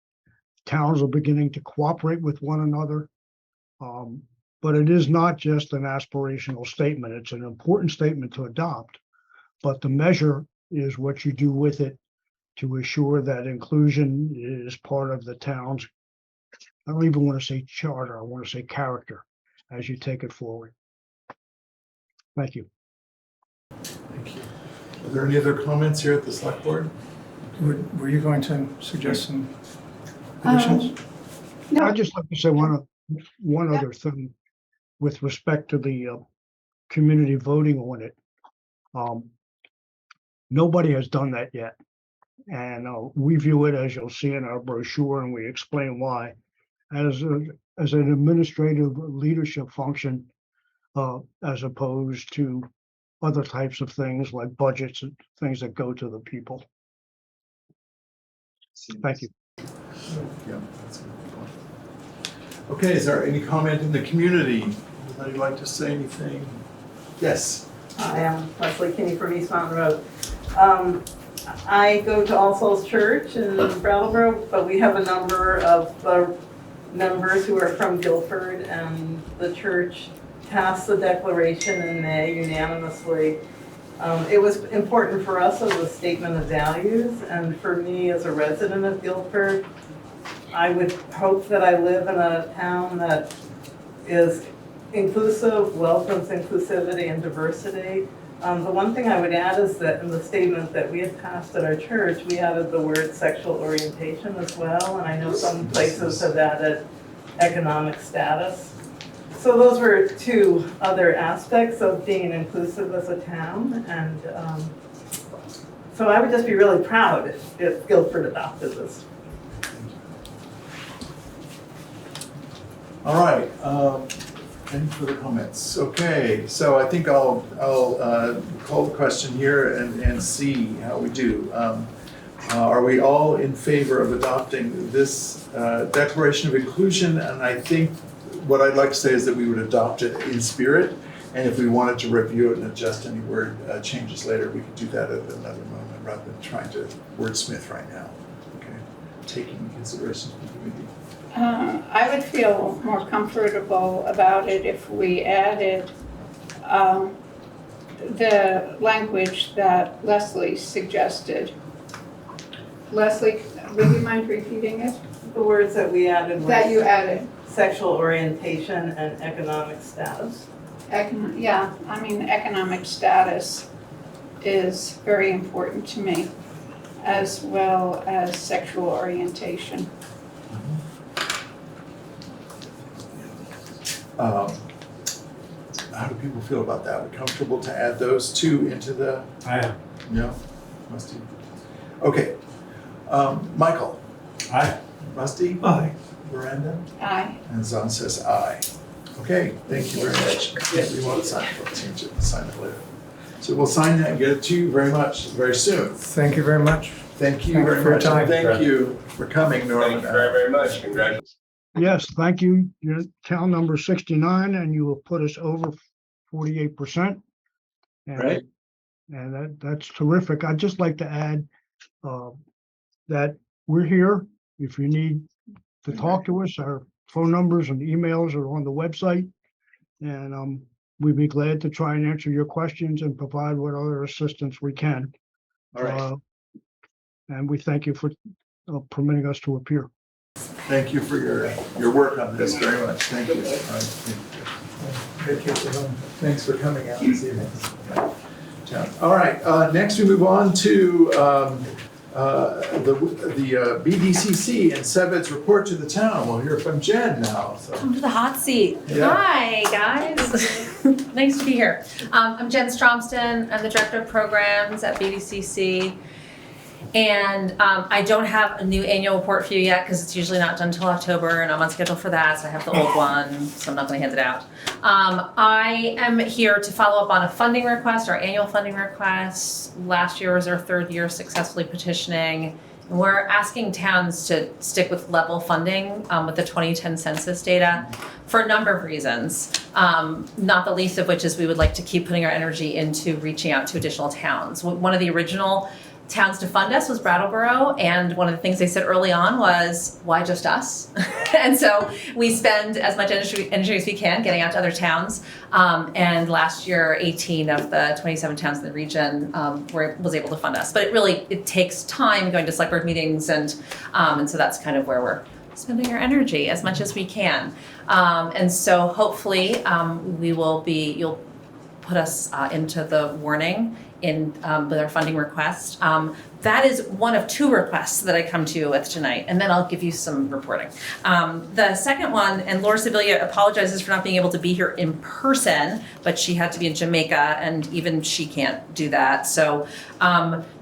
Towns are beginning to cooperate with one another. But it is not just an aspirational statement. It's an important statement to adopt. But the measure is what you do with it to assure that inclusion is part of the town's, I don't even want to say charter, I want to say character as you take it forward. Thank you. Thank you. Are there any other comments here at the select board? Were you going to suggest some additions? No. I'd just like to say one other thing with respect to the community voting on it. Nobody has done that yet. And we view it, as you'll see in our brochure, and we explain why, as an administrative leadership function, as opposed to other types of things like budgets and things that go to the people. Thank you. Yeah, that's a good point. Okay, is there any comment in the community? Would anybody like to say anything? Yes. I am Leslie Kinney from East Mountain Road. I go to All Souls Church in Brattleboro, but we have a number of members who are from Guilford, and the church passed the declaration in May unanimously. It was important for us as a statement of values, and for me as a resident of Guilford, I would hope that I live in a town that is inclusive, welcomes inclusivity and diversity. The one thing I would add is that in the statement that we had passed at our church, we added the word sexual orientation as well, and I know some places have added economic status. So those were two other aspects of being inclusive as a town, and so I would just be really proud if Guilford adopted this. All right. Any further comments? Okay, so I think I'll call the question here and see how we do. Are we all in favor of adopting this Declaration of Inclusion? And I think what I'd like to say is that we would adopt it in spirit, and if we wanted to review it and adjust any word changes later, we could do that at another moment rather than trying to wordsmith right now. Okay, taking into consideration the community. I would feel more comfortable about it if we added the language that Leslie suggested. Leslie, would you mind repeating it? The words that we added. That you added. Sexual orientation and economic status. Yeah, I mean, economic status is very important to me, as well as sexual orientation. How do people feel about that? Are we comfortable to add those two into the? I am. No? Musty? Okay. Michael? Aye. Musty? Aye. Miranda? Aye. And Zahn says aye. Okay, thank you very much. We won't sign it, we'll change it and sign it later. So we'll sign that and get it to you very much, very soon. Thank you very much. Thank you very much. Time. Thank you for coming, Norman. Thank you very, very much. Congratulations. Yes, thank you. You're town number 69, and you will put us over 48%. Right. And that's terrific. I'd just like to add that we're here. If you need to talk to us, our phone numbers and emails are on the website. And we'd be glad to try and answer your questions and provide what other assistance we can. All right. And we thank you for permitting us to appear. Thank you for your work on this very much. Thank you. All right. Thanks for coming out this evening. All right, next we move on to the BDCC and SeVEDS report to the town. We'll hear from Jen now, so. Come to the hot seat. Yeah. Hi, guys. Nice to be here. I'm Jen Stromston. I'm the Director of Programs at BDCC. And I don't have a new annual report for you yet because it's usually not done until October and I'm on schedule for that, so I have the old one, so I'm not going to hand it out. I am here to follow up on a funding request, our annual funding request. Last year was our third year successfully petitioning. And we're asking towns to stick with level funding with the 2010 census data for a number of reasons, not the least of which is we would like to keep putting our energy into reaching out to additional towns. One of the original towns to fund us was Brattleboro, and one of the things they said early on was, why just us? And so we spend as much energy as we can getting out to other towns, and last year 18 of the 27 towns in the region was able to fund us. But it takes time going to select board meetings, and so that's kind of where we're spending our energy as much as we can. And so hopefully you'll put us into the warning with our funding request. That is one of two requests that I come to you with tonight, and then I'll give you some reporting. The second one, and Laura Sevilla apologizes for not being able to be here in person, but she had to be in Jamaica, and even she can't do that. So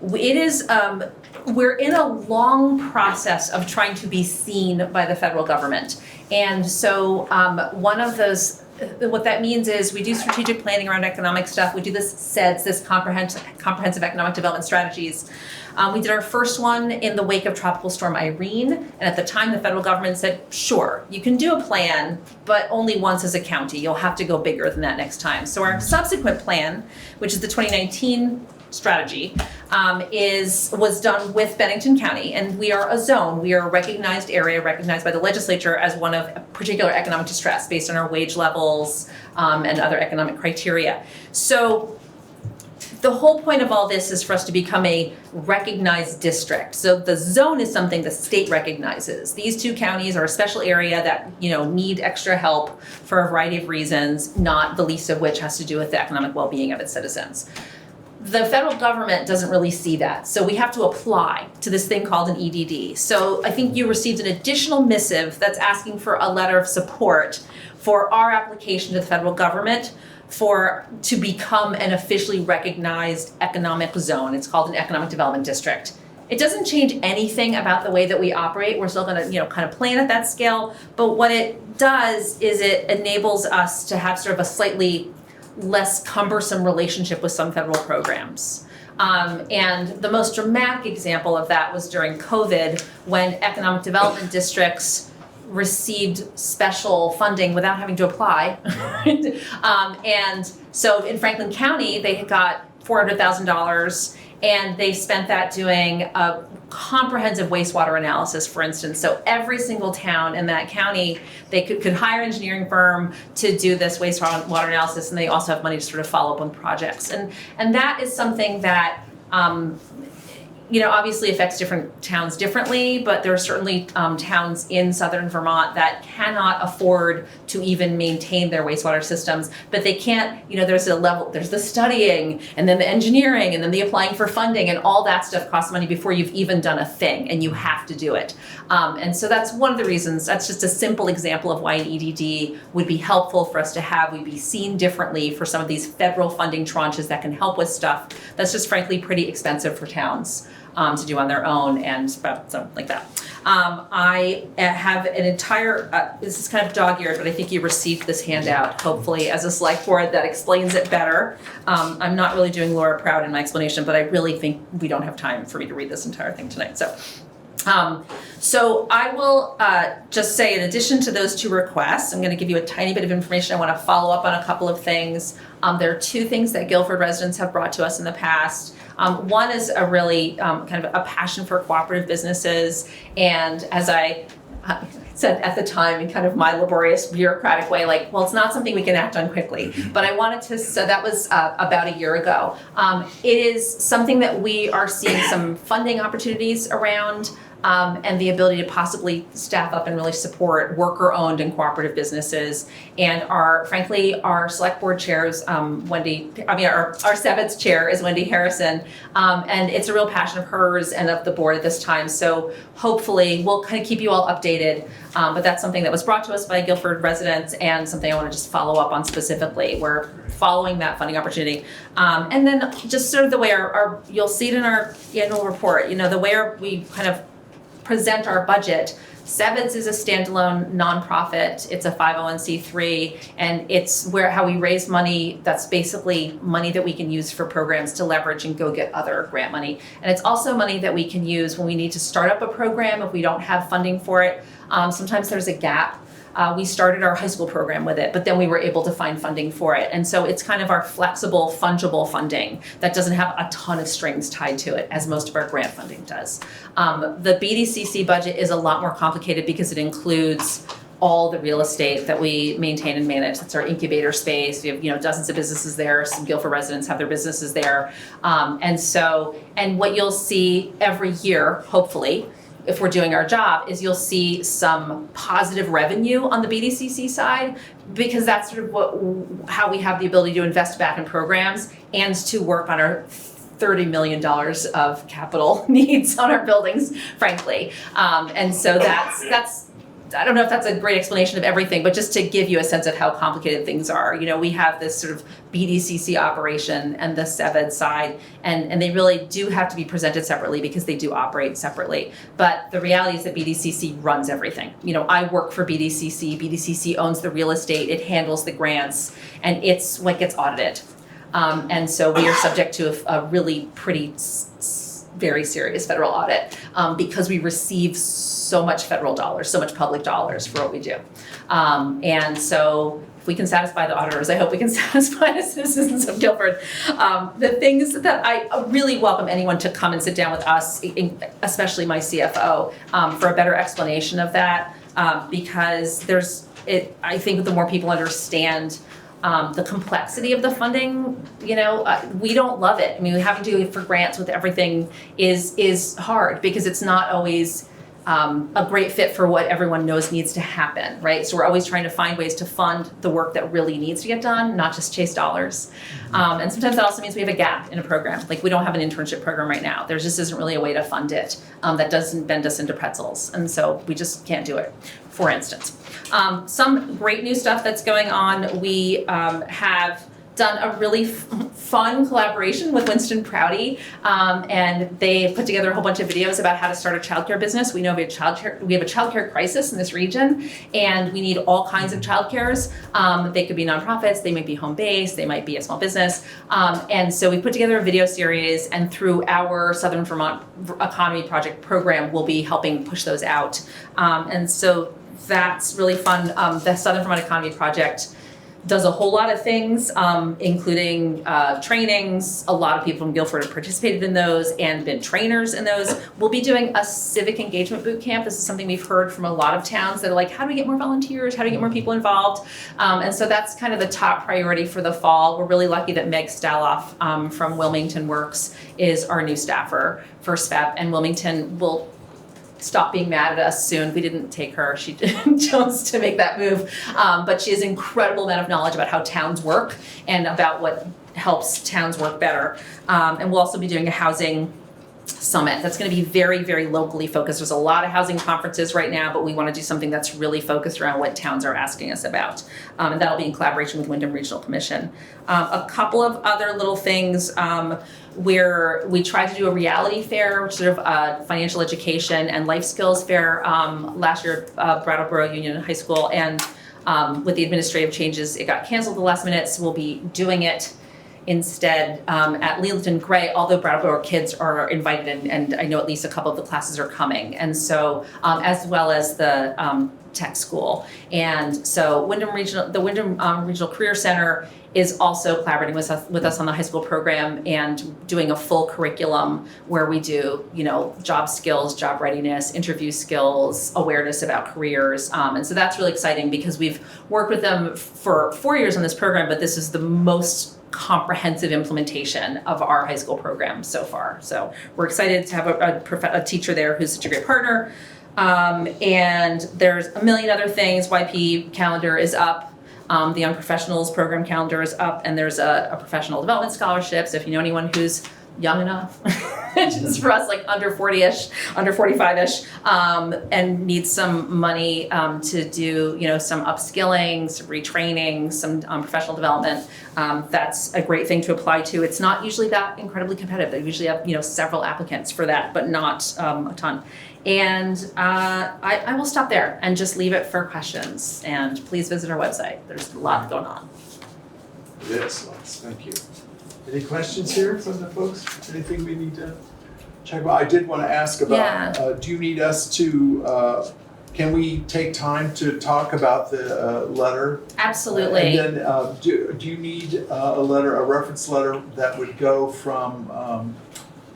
we're in a long process of trying to be seen by the federal government. And so one of those, what that means is we do strategic planning around economic stuff. We do this SeVEDS, this comprehensive economic development strategies. We did our first one in the wake of Tropical Storm Irene. And at the time, the federal government said, sure, you can do a plan, but only once as a county. You'll have to go bigger than that next time. So our subsequent plan, which is the 2019 strategy, was done with Bennington County, and we are a zone. We are a recognized area, recognized by the legislature as one of particular economic distress based on our wage levels and other economic criteria. So the whole point of all this is for us to become a recognized district. So the zone is something the state recognizes. These two counties are a special area that need extra help for a variety of reasons, not the least of which has to do with the economic well-being of its citizens. The federal government doesn't really see that, so we have to apply to this thing called an EDD. So I think you received an additional missive that's asking for a letter of support for our application to the federal government to become an officially recognized economic zone. It's called an economic development district. It doesn't change anything about the way that we operate. We're still going to, kind of plan at that scale, but what it does is it enables us to have sort of a slightly less cumbersome relationship with some federal programs. And the most dramatic example of that was during COVID, when economic development districts received special funding without having to apply. And so in Franklin County, they got $400,000, and they spent that doing a comprehensive wastewater analysis, for instance. So every single town in that county, they could hire an engineering firm to do this wastewater analysis, and they also have money to sort of follow up on projects. And that is something that obviously affects different towns differently, but there are certainly towns in southern Vermont that cannot afford to even maintain their wastewater systems, but they can't, there's the studying, and then the engineering, and then the applying for funding, and all that stuff costs money before you've even done a thing, and you have to do it. And so that's one of the reasons, that's just a simple example of why an EDD would be helpful for us to have. We'd be seen differently for some of these federal funding tranches that can help with stuff that's just frankly pretty expensive for towns to do on their own, and something like that. I have an entire, this is kind of dog-eared, but I think you received this handout, hopefully, as a select board that explains it better. I'm not really doing Laura proud in my explanation, but I really think we don't have time for me to read this entire thing tonight. So I will just say, in addition to those two requests, I'm going to give you a tiny bit of information. I want to follow up on a couple of things. There are two things that Guilford residents have brought to us in the past. One is a really kind of a passion for cooperative businesses, and as said at the time in kind of my laborious bureaucratic way, like, well, it's not something we can act on quickly. But I wanted to, so that was about a year ago. It is something that we are seeing some funding opportunities around. And the ability to possibly staff up and really support worker-owned and cooperative businesses. And frankly, our select board chair is our SeVEDS chair is Wendy Harrison. And it's a real passion of hers and of the board at this time. So hopefully we'll kind of keep you all updated. But that's something that was brought to us by Guilford residents and something I want to just follow up on specifically. We're following that funding opportunity. And then just sort of the way you'll see it in our annual report, the way we kind of present our budget. SeVEDS is a standalone nonprofit. It's a 501c3, and it's how we raise money. That's basically money that we can use for programs to leverage and go get other grant money. And it's also money that we can use when we need to start up a program if we don't have funding for it. Sometimes there's a gap. We started our high school program with it, but then we were able to find funding for it. And so it's kind of our flexible, fungible funding that doesn't have a ton of strings tied to it, as most of our grant funding does. The BDCC budget is a lot more complicated because it includes all the real estate that we maintain and manage. That's our incubator space. We have, dozens of businesses there. Some Guilford residents have their businesses there. And what you'll see every year, hopefully, if we're doing our job, is you'll see some positive revenue on the BDCC side, because that's sort of how we have the ability to invest back in programs and to work on our $30 million of capital needs on our buildings, frankly. And so that's I don't know if that's a great explanation of everything, but just to give you a sense of how complicated things are. We have this sort of BDCC operation and the SeVEDS side, and they really do have to be presented separately because they do operate separately. But the reality is that BDCC runs everything. I work for BDCC. BDCC owns the real estate. It handles the grants, and it's what gets audited. And so we are subject to a really pretty very serious federal audit because we receive so much federal dollars, so much public dollars for what we do. And so if we can satisfy the auditors, I hope we can satisfy the citizens of Guilford. The things that I really welcome anyone to come and sit down with us, especially my CFO, for a better explanation of that, because I think the more people understand the complexity of the funding, we don't love it. I mean, having to do it for grants with everything is hard because it's not always a great fit for what everyone knows needs to happen, right? So we're always trying to find ways to fund the work that really needs to get done, not just chase dollars. And sometimes that also means we have a gap in a program. Like we don't have an internship program right now. There just isn't really a way to fund it that doesn't bend us into pretzels. And so we just can't do it, for instance. Some great new stuff that's going on. We have done a really fun collaboration with Winston Prouty, and they put together a whole bunch of videos about how to start a childcare business. We know we have a childcare crisis in this region, and we need all kinds of childcares. They could be nonprofits, they might be home-based, they might be a small business. And so we put together a video series, and through our Southern Vermont Economy Project program, we'll be helping push those out. And so that's really fun. The Southern Vermont Economy Project does a whole lot of things, including trainings. A lot of people from Guilford have participated in those and been trainers in those. We'll be doing a civic engagement boot camp. This is something we've heard from a lot of towns that are like, how do we get more volunteers? How do we get more people involved? And so that's kind of the top priority for the fall. We're really lucky that Meg Staloff from Wilmington Works is our new staffer for SVEP, and Wilmington will stop being mad at us soon. We didn't take her. She chose to make that move. But she has an incredible amount of knowledge about how towns work and about what helps towns work better. And we'll also be doing a housing summit that's going to be very, very locally focused. There's a lot of housing conferences right now, but we want to do something that's really focused around what towns are asking us about. And that'll be in collaboration with Windham Regional Commission. A couple of other little things where we tried to do a reality fair, which is sort of a financial education and life skills fair last year at Brattleboro Union High School. And with the administrative changes, it got canceled at the last minute, so we'll be doing it instead at Lelandton Gray, although Brattleboro kids are invited and I know at least a couple of the classes are coming. And so, as well as the tech school. And so the Windham Regional Career Center is also collaborating with us on the high school program and doing a full curriculum where we do, job skills, job readiness, interview skills, awareness about careers. And so that's really exciting because we've worked with them for 4 years on this program, but this is the most comprehensive implementation of our high school program so far. So we're excited to have a teacher there who's such a great partner. And there's a million other things. YP calendar is up. The Young Professionals program calendar is up, and there's a professional development scholarship. So if you know anyone who's young enough, just for us, like under 40-ish, under 45-ish, and needs some money to do, some upskilling, some retraining, some professional development, that's a great thing to apply to. It's not usually that incredibly competitive. They usually have, several applicants for that, but not a ton. And I will stop there and just leave it for questions. And please visit our website. There's a lot going on. Yes, thank you. Any questions here from the folks? Anything we need to check about? I did want to ask about, do you need us to, can we take time to talk about the letter? Absolutely. And then do you need a reference letter that would go from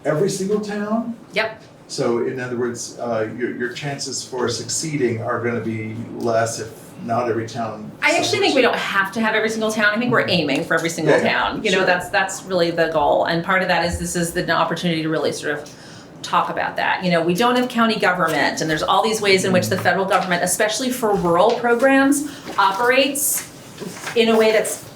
every single town? Yep. So in other words, your chances for succeeding are going to be less if not every town. I actually think we don't have to have every single town. I think we're aiming for every single town. Sure. That's really the goal. And part of that is this is the opportunity to really sort of talk about that. We don't have county government, and there's all these ways in which the federal government, especially for rural programs, operates in a way that's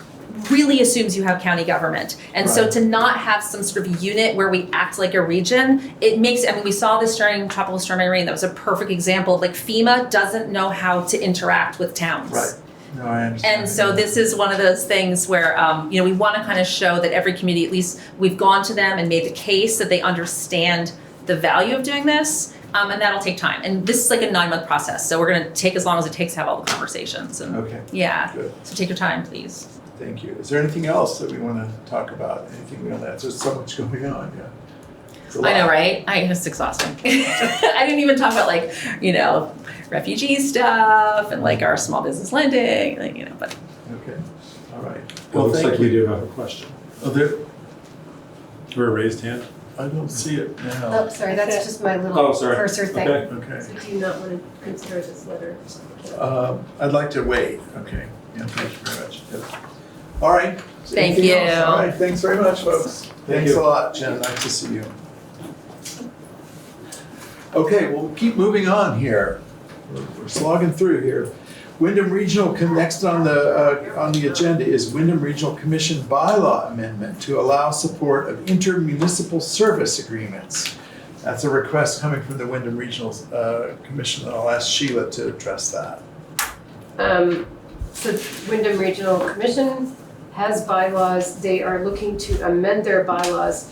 really assumes you have county government. And so to not have some sort of unit where we act like a region, it makes, we saw this during Tropical Storm Irene. That was a perfect example. Like FEMA doesn't know how to interact with towns. Right. No, I understand. And so this is one of those things where, we want to kind of show that every community, at least we've gone to them and made the case that they understand the value of doing this. And that'll take time. And this is like a 9-month process. So we're going to take as long as it takes to have all the conversations. And yeah. Good. So take your time, please. Thank you. Is there anything else that we want to talk about? Anything we want to add? There's so much going on, I know, right? It's exhausting. I didn't even talk about refugee stuff and our small business lending, but. Okay, all right. Well, it looks like we do have a question. Oh, there? For a raised hand? I don't see it now. Oh, sorry, that's just my little cursor thing. Okay. So do you not want to consider this letter? I'd like to wait. Okay. Yeah, thank you very much. Yes. All right. Thank you. All right, thanks very much, folks. Thanks a lot, Jen. Nice to see you. Okay, we'll keep moving on here. We're slogging through here. Windham Regional, next on the agenda is Windham Regional Commission bylaw amendment to allow support of inter-municipal service agreements. That's a request coming from the Windham Regional Commission, and I'll ask Sheila to address that. So Windham Regional Commission has bylaws. They are looking to amend their bylaws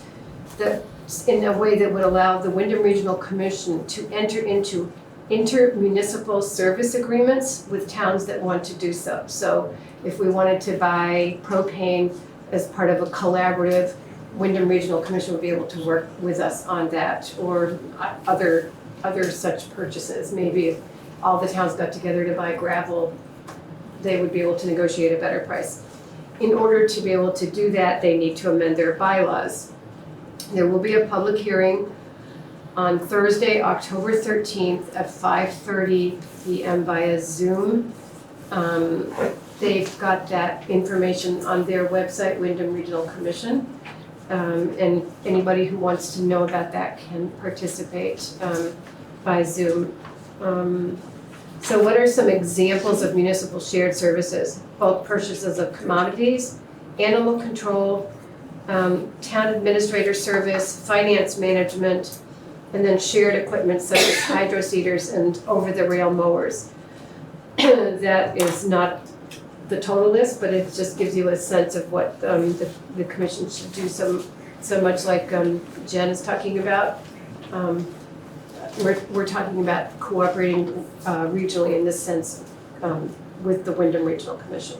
in a way that would allow the Windham Regional Commission to enter into inter-municipal service agreements with towns that want to do so. So if we wanted to buy propane as part of a collaborative, Windham Regional Commission would be able to work with us on that, or other such purchases. Maybe if all the towns got together to buy gravel, they would be able to negotiate a better price. In order to be able to do that, they need to amend their bylaws. There will be a public hearing on Thursday, October 13th at 5:30 p.m. via Zoom. They've got that information on their website, Windham Regional Commission. And anybody who wants to know about that can participate by Zoom. So what are some examples of municipal shared services? Bulk purchases of commodities, animal control, town administrator service, finance management, and then shared equipment such as hydro seeders and over-the-rail mowers. That is not the total list, but it just gives you a sense of what the commission should do. So much like Jen is talking about. We're talking about cooperating regionally in this sense with the Windham Regional Commission.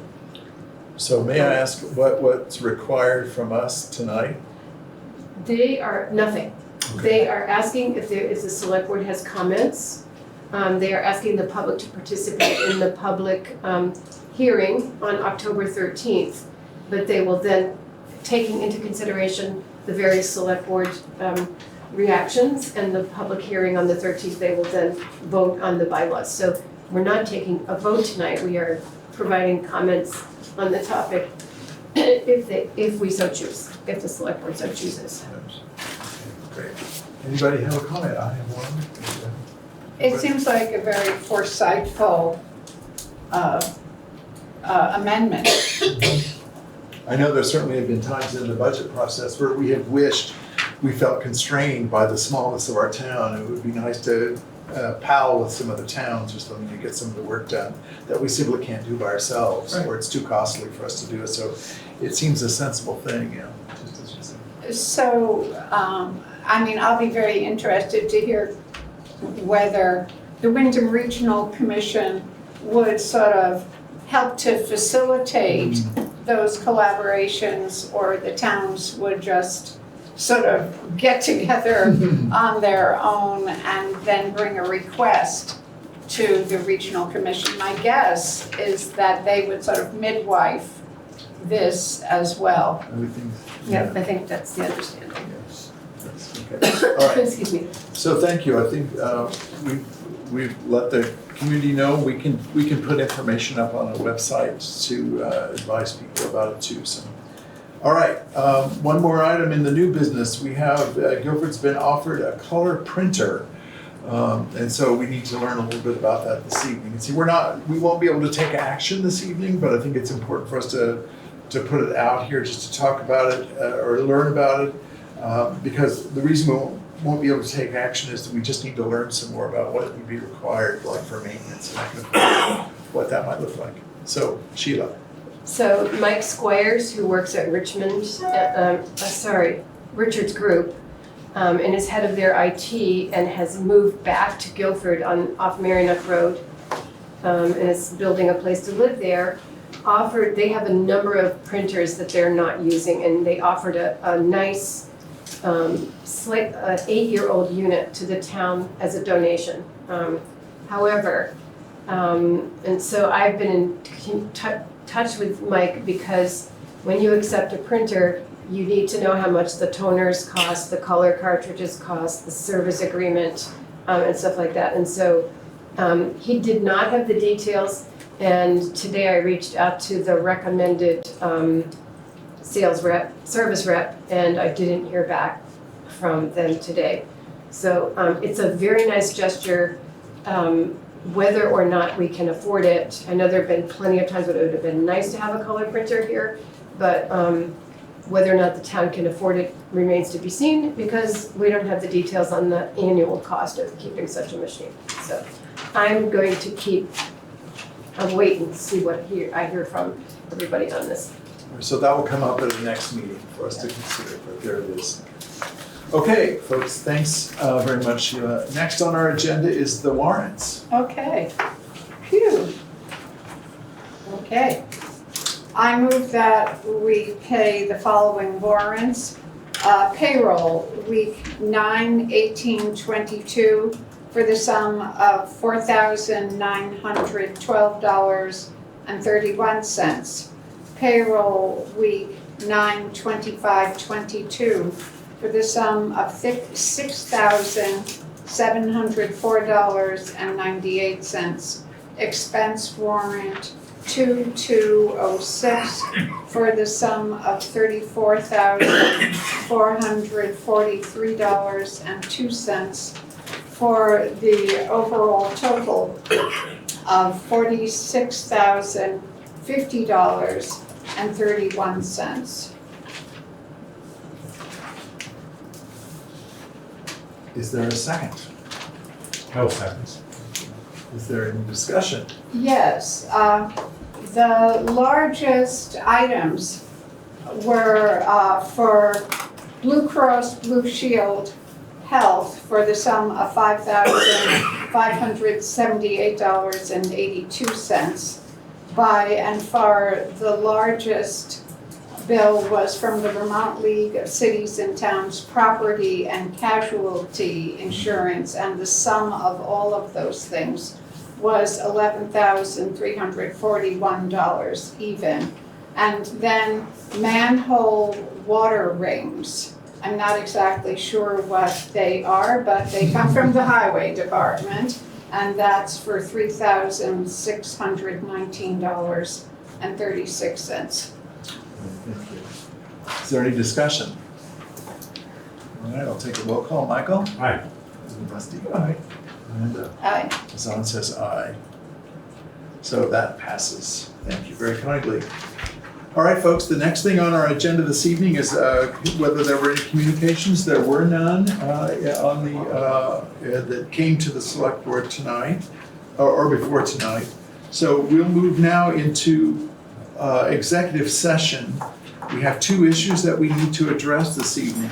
So may I ask what's required from us tonight? They are nothing. They are asking if the select board has comments. They are asking the public to participate in the public hearing on October 13th. But they will then, taking into consideration the various select board reactions and the public hearing on the 13th, they will then vote on the bylaws. So we're not taking a vote tonight. We are providing comments on the topic if we so choose, if the select board so chooses. Great. Anybody have a comment? I have one. It seems like a very foresightful amendment. I know there certainly have been times in the budget process where we have wished we felt constrained by the smallness of our town. It would be nice to pal with some other towns or something to get some of the work done that we simply can't do by ourselves, or it's too costly for us to do it. So it seems a sensible thing, you know. So, I mean, I'll be very interested to hear whether the Windham Regional Commission would sort of help to facilitate those collaborations, or the towns would just sort of get together on their own and then bring a request to the Regional Commission. My guess is that they would sort of midwife this as well. Yeah, I think that's the understanding. Yes. Okay. All right. Excuse me. So thank you. I think we've let the community know. We can put information up on a website to advise people about it too. So, all right. One more item in the new business. We have Guilford's been offered a color printer. And so we need to learn a little bit about that this evening. And see, we won't be able to take action this evening, but I think it's important for us to put it out here just to talk about it or learn about it. Because the reason we won't be able to take action is that we just need to learn some more about what would be required, like for maintenance and what that might look like. So, Sheila. So Mike Squires, who works at Richard's group, and is head of their IT and has moved back to Guilford off Merrinuck Road, and is building a place to live there. They have a number of printers that they're not using, and they offered a nice 8-year-old unit to the town as a donation. However, and so I've been in touch with Mike, because when you accept a printer, you need to know how much the toners cost, the color cartridges cost, the service agreement, and stuff like that. And so he did not have the details. And today I reached out to the recommended service rep, and I didn't hear back from them today. So it's a very nice gesture. Whether or not we can afford it, I know there have been plenty of times when it would have been nice to have a color printer here, but whether or not the town can afford it remains to be seen, because we don't have the details on the annual cost of keeping such a machine. So I'm going to wait and see what I hear from everybody on this. So that will come up at the next meeting for us to consider, but there it is. Okay, folks, thanks very much, Sheila. Next on our agenda is the warrants. Okay. Phew. Okay. I move that we pay the following warrants. Payroll, week 9/18/22, for the sum of $4,912.31. Payroll week 9/25/22, for the sum of $6,704.98. Expense warrant 2206, for the sum of $34,443.02, for the overall total of $46,050.31. Is there a second? No seconds. Is there any discussion? Yes, the largest items were for Blue Cross Blue Shield Health for the sum of $5,578.82. by and far the largest bill was from the Vermont League of Cities and Towns Property and Casualty Insurance, and the sum of all of those things was $11,341 even. And then manhole water rings. I'm not exactly sure what they are, but they come from the highway department, and that's for $3,619.36. Thank you. Is there any discussion? All right, I'll take a roll call. Michael? Aye. Rusty? Aye. Amanda? Aye. Zahn says aye. So that passes. Thank you very kindly. All right, folks, the next thing on our agenda this evening is whether there were any communications. There were none that came to the select board tonight or before tonight. So we'll move now into executive session. We have two issues that we need to address this evening.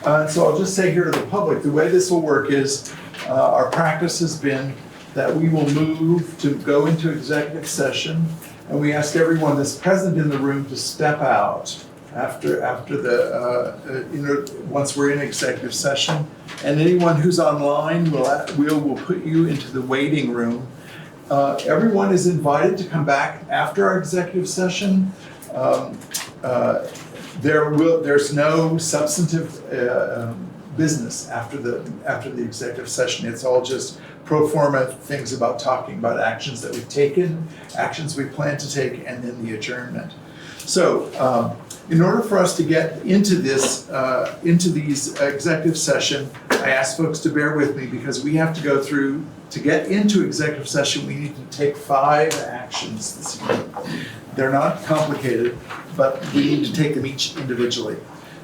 So I'll just say here to the public, the way this will work is our practice has been that we will move to go into executive session, and we ask everyone that's present in the room to step out after once we're in executive session. And anyone who's online, we'll put you into the waiting room. Everyone is invited to come back after our executive session. There's no substantive business after the executive session. It's all just pro forma things about talking about actions that we've taken, actions we plan to take, and then the adjournment. So in order for us to get into these executive session, I ask folks to bear with me because we have to go through, to get into executive session, we need to take 5 actions this evening. They're not complicated, but we need to take them each individually.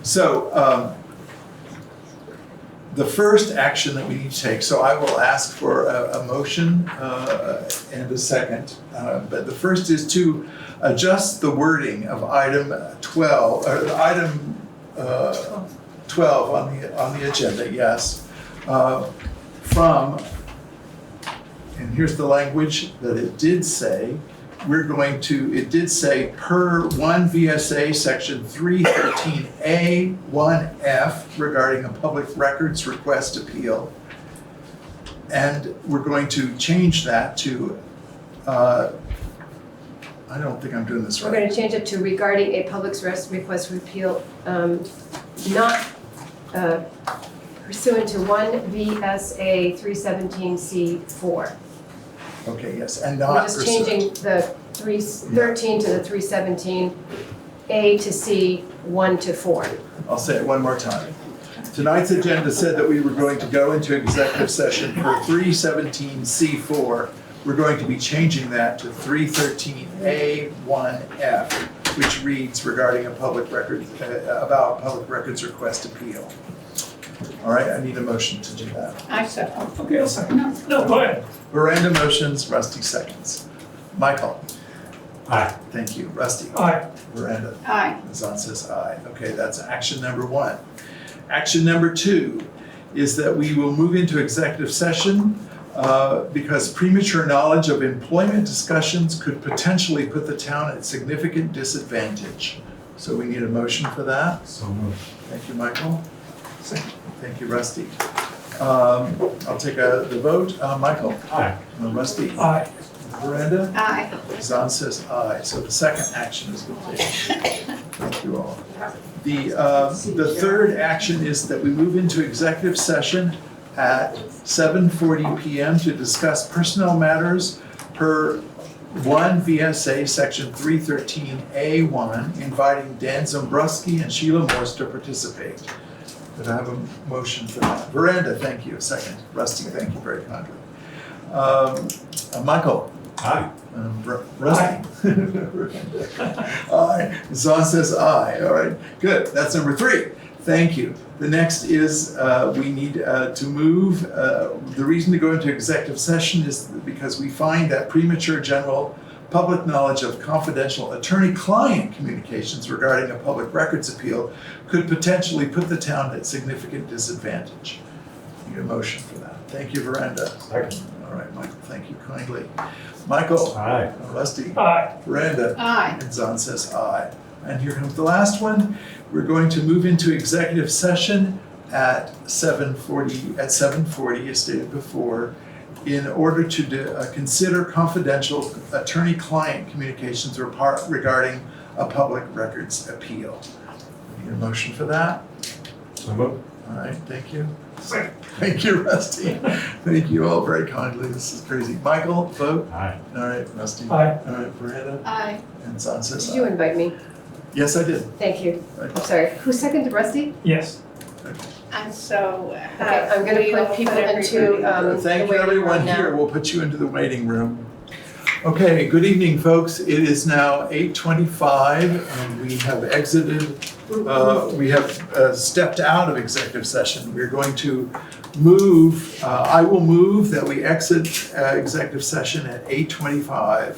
So the first action that we need to take, so I will ask for a motion and a second. But the first is to adjust the wording of item 12, or item 12 on the agenda, yes. From, and here's the language that it did say, it did say per 1 VSA section 313A1F regarding a public records request appeal. And we're going to change that to, I don't think I'm doing this right. We're going to change it to regarding a public request for appeal, not pursuant to 1 VSA 317C4. Okay, yes, and not We're just pursuant. changing the 313 to the 317, A to C, 1 to 4. I'll say it one more time. Tonight's agenda said that we were going to go into executive session for 317C4. We're going to be changing that to 313A1F, which reads regarding a public record, about public records request appeal. All right, I need a motion to do that. I second. Okay, I'll second. No, go ahead. Miranda motions, Rusty seconds. Michael? Aye. Thank you. Rusty? Aye. Miranda? Aye. Zahn says aye. Okay, that's action number 1. Action number 2 is that we will move into executive session because premature knowledge of employment discussions could potentially put the town at significant disadvantage. So we need a motion for that. So moved. Thank you, Michael. Thank you, Rusty. I'll take the vote. Michael? Aye. Rusty? Aye. Miranda? Aye. Zahn says aye. So the second action is completed. Thank you all. The third action is that we move into executive session at 7:40 p.m. to discuss personnel matters per 1 VSA section 313A1, inviting Dan Zombrowski and Sheila Morse to participate. Could I have a motion for that? Veranda, thank you. Second. Rusty, thank you very kindly. Michael? Aye. Rusty? Aye. Zahn says aye. All right, good. That's number 3. Thank you. The next is we need to move. The reason to go into executive session is because we find that premature general public knowledge of confidential attorney-client communications regarding a public records appeal could potentially put the town at significant disadvantage. Need a motion for that. Thank you, Veranda. Second. All right, Michael, thank you kindly. Michael? Aye. Rusty? Aye. Veranda? Aye. And Zahn says aye. And here comes the last one. We're going to move into executive session at 7:40, as stated before, in order to consider confidential attorney-client communications regarding a public records appeal. Need a motion for that? So moved. All right, thank you. Thank you, Rusty. Thank you all very kindly. This is crazy. Michael, vote? Aye. All right, Rusty? Aye. All right, Veranda? Aye. And Zahn says Did you aye. invite me? Yes, I did. Thank you. Right. I'm sorry. Who seconded Rusty? Yes. And so. Okay, I'm gonna put people into, Thank the you, waiting everyone room now. here. We'll put you into the waiting room. Okay, good evening, folks. It is now 8:25, and we have exited, we have stepped out of executive session. We're going to move, I will move that we exit executive session at 8:25.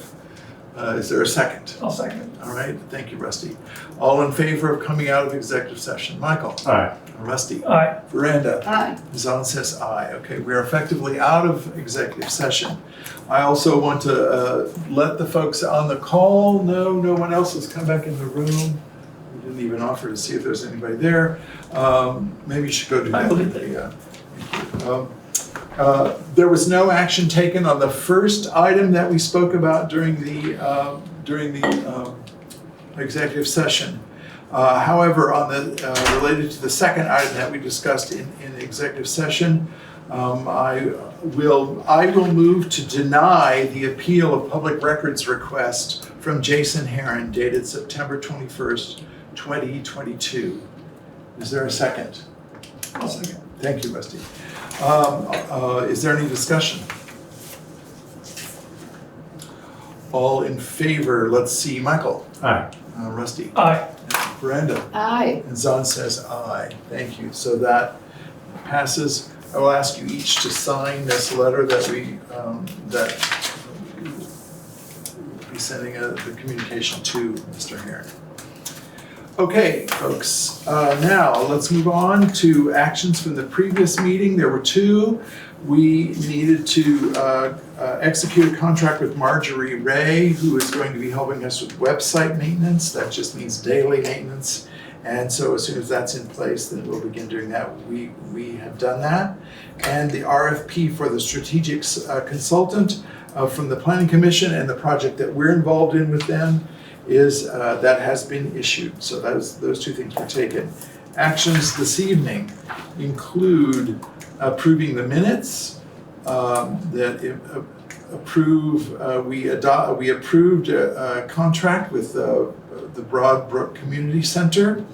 Is there a second? I'll second it. All right, thank you, Rusty. All in favor of coming out of executive session? Michael? Aye. Rusty? Aye. Veranda? Aye. Zahn says aye. Okay, we are effectively out of executive session. I also want to let the folks on the call know no one else has come back in the room. We didn't even offer to see if there's anybody there. Maybe you should go do that. I will do that. Yeah. There was no action taken on the first item that we spoke about during the executive session. However, on the related to the second item that we discussed in executive session, I will move to deny the appeal of public records request from Jason Heron dated September 21st, 2022. Is there a second? I'll second. Thank you, Rusty. Is there any discussion? All in favor, let's see, Michael. Aye. Rusty. Aye. Veranda. Aye. And Zahn says aye. Thank you. So that passes. I will ask you each to sign this letter that we will be sending the communication to Mr. Heron. Okay, folks. Now let's move on to actions from the previous meeting. There were two. We needed to execute a contract with Marjorie Ray, who is going to be helping us with website maintenance. That just means daily maintenance. And so as soon as that's in place, then we'll begin doing that. We have done that. And the RFP for the strategic consultant from the Planning Commission and the project that we're involved in with them is that has been issued. So those two things were taken. Actions this evening include approving the minutes we approved a contract with the Brook Community Center.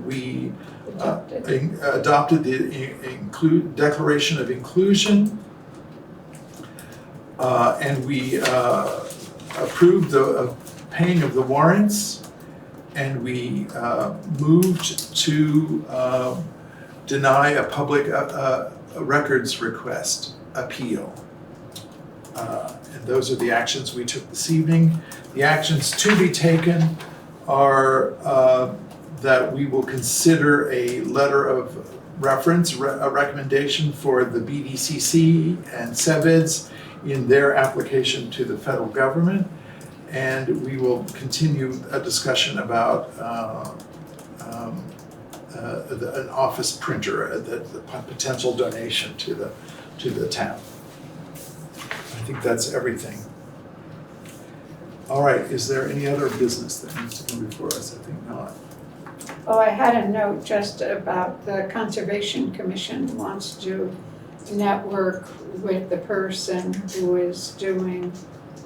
We adopted the Declaration of Inclusion, and we approved the paying of the warrants, and we moved to deny a public records request appeal. And those are the actions we took this evening. The actions to be taken are that we will consider a letter of reference, a recommendation for the Bdcc and SeVEDS in their application to the federal government. And we will continue a discussion about an office printer, the potential donation to the town. I think that's everything. All right, is there any other business that needs to come before us? I think not. Oh, I had a note just about the Conservation Commission wants to network with the person who is doing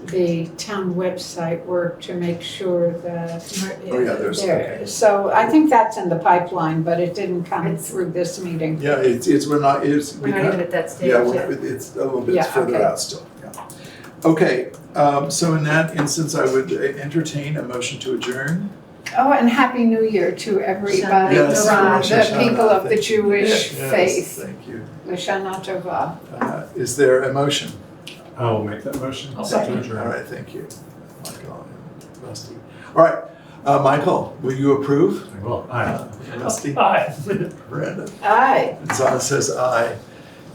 the town website work to make sure that Oh, yeah, there's, okay. So I think that's in the pipeline, but it didn't come through this meeting. Yeah, we're not even at that stage Yeah, yet. it's a little bit Yeah, further okay. out still, yeah. Okay, so in that instance, I would entertain a motion to adjourn. Oh, and Happy New Year to everybody Yes, from Rosh the Hashanah, people of the thank you. Jewish Yes, faith. thank you. L'Shana Tova. Is there a motion? I will make that motion. I'll second. All right, thank you, Michael and Rusty. All right, Michael, will you approve? I will. Aye. Rusty? Aye. Brandon? Aye. And Zana says aye.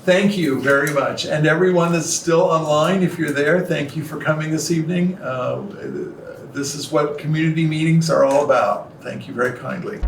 Thank you very much. And everyone that's still online, if you're there, thank you for coming this evening. This is what community meetings are all about. Thank you very kindly.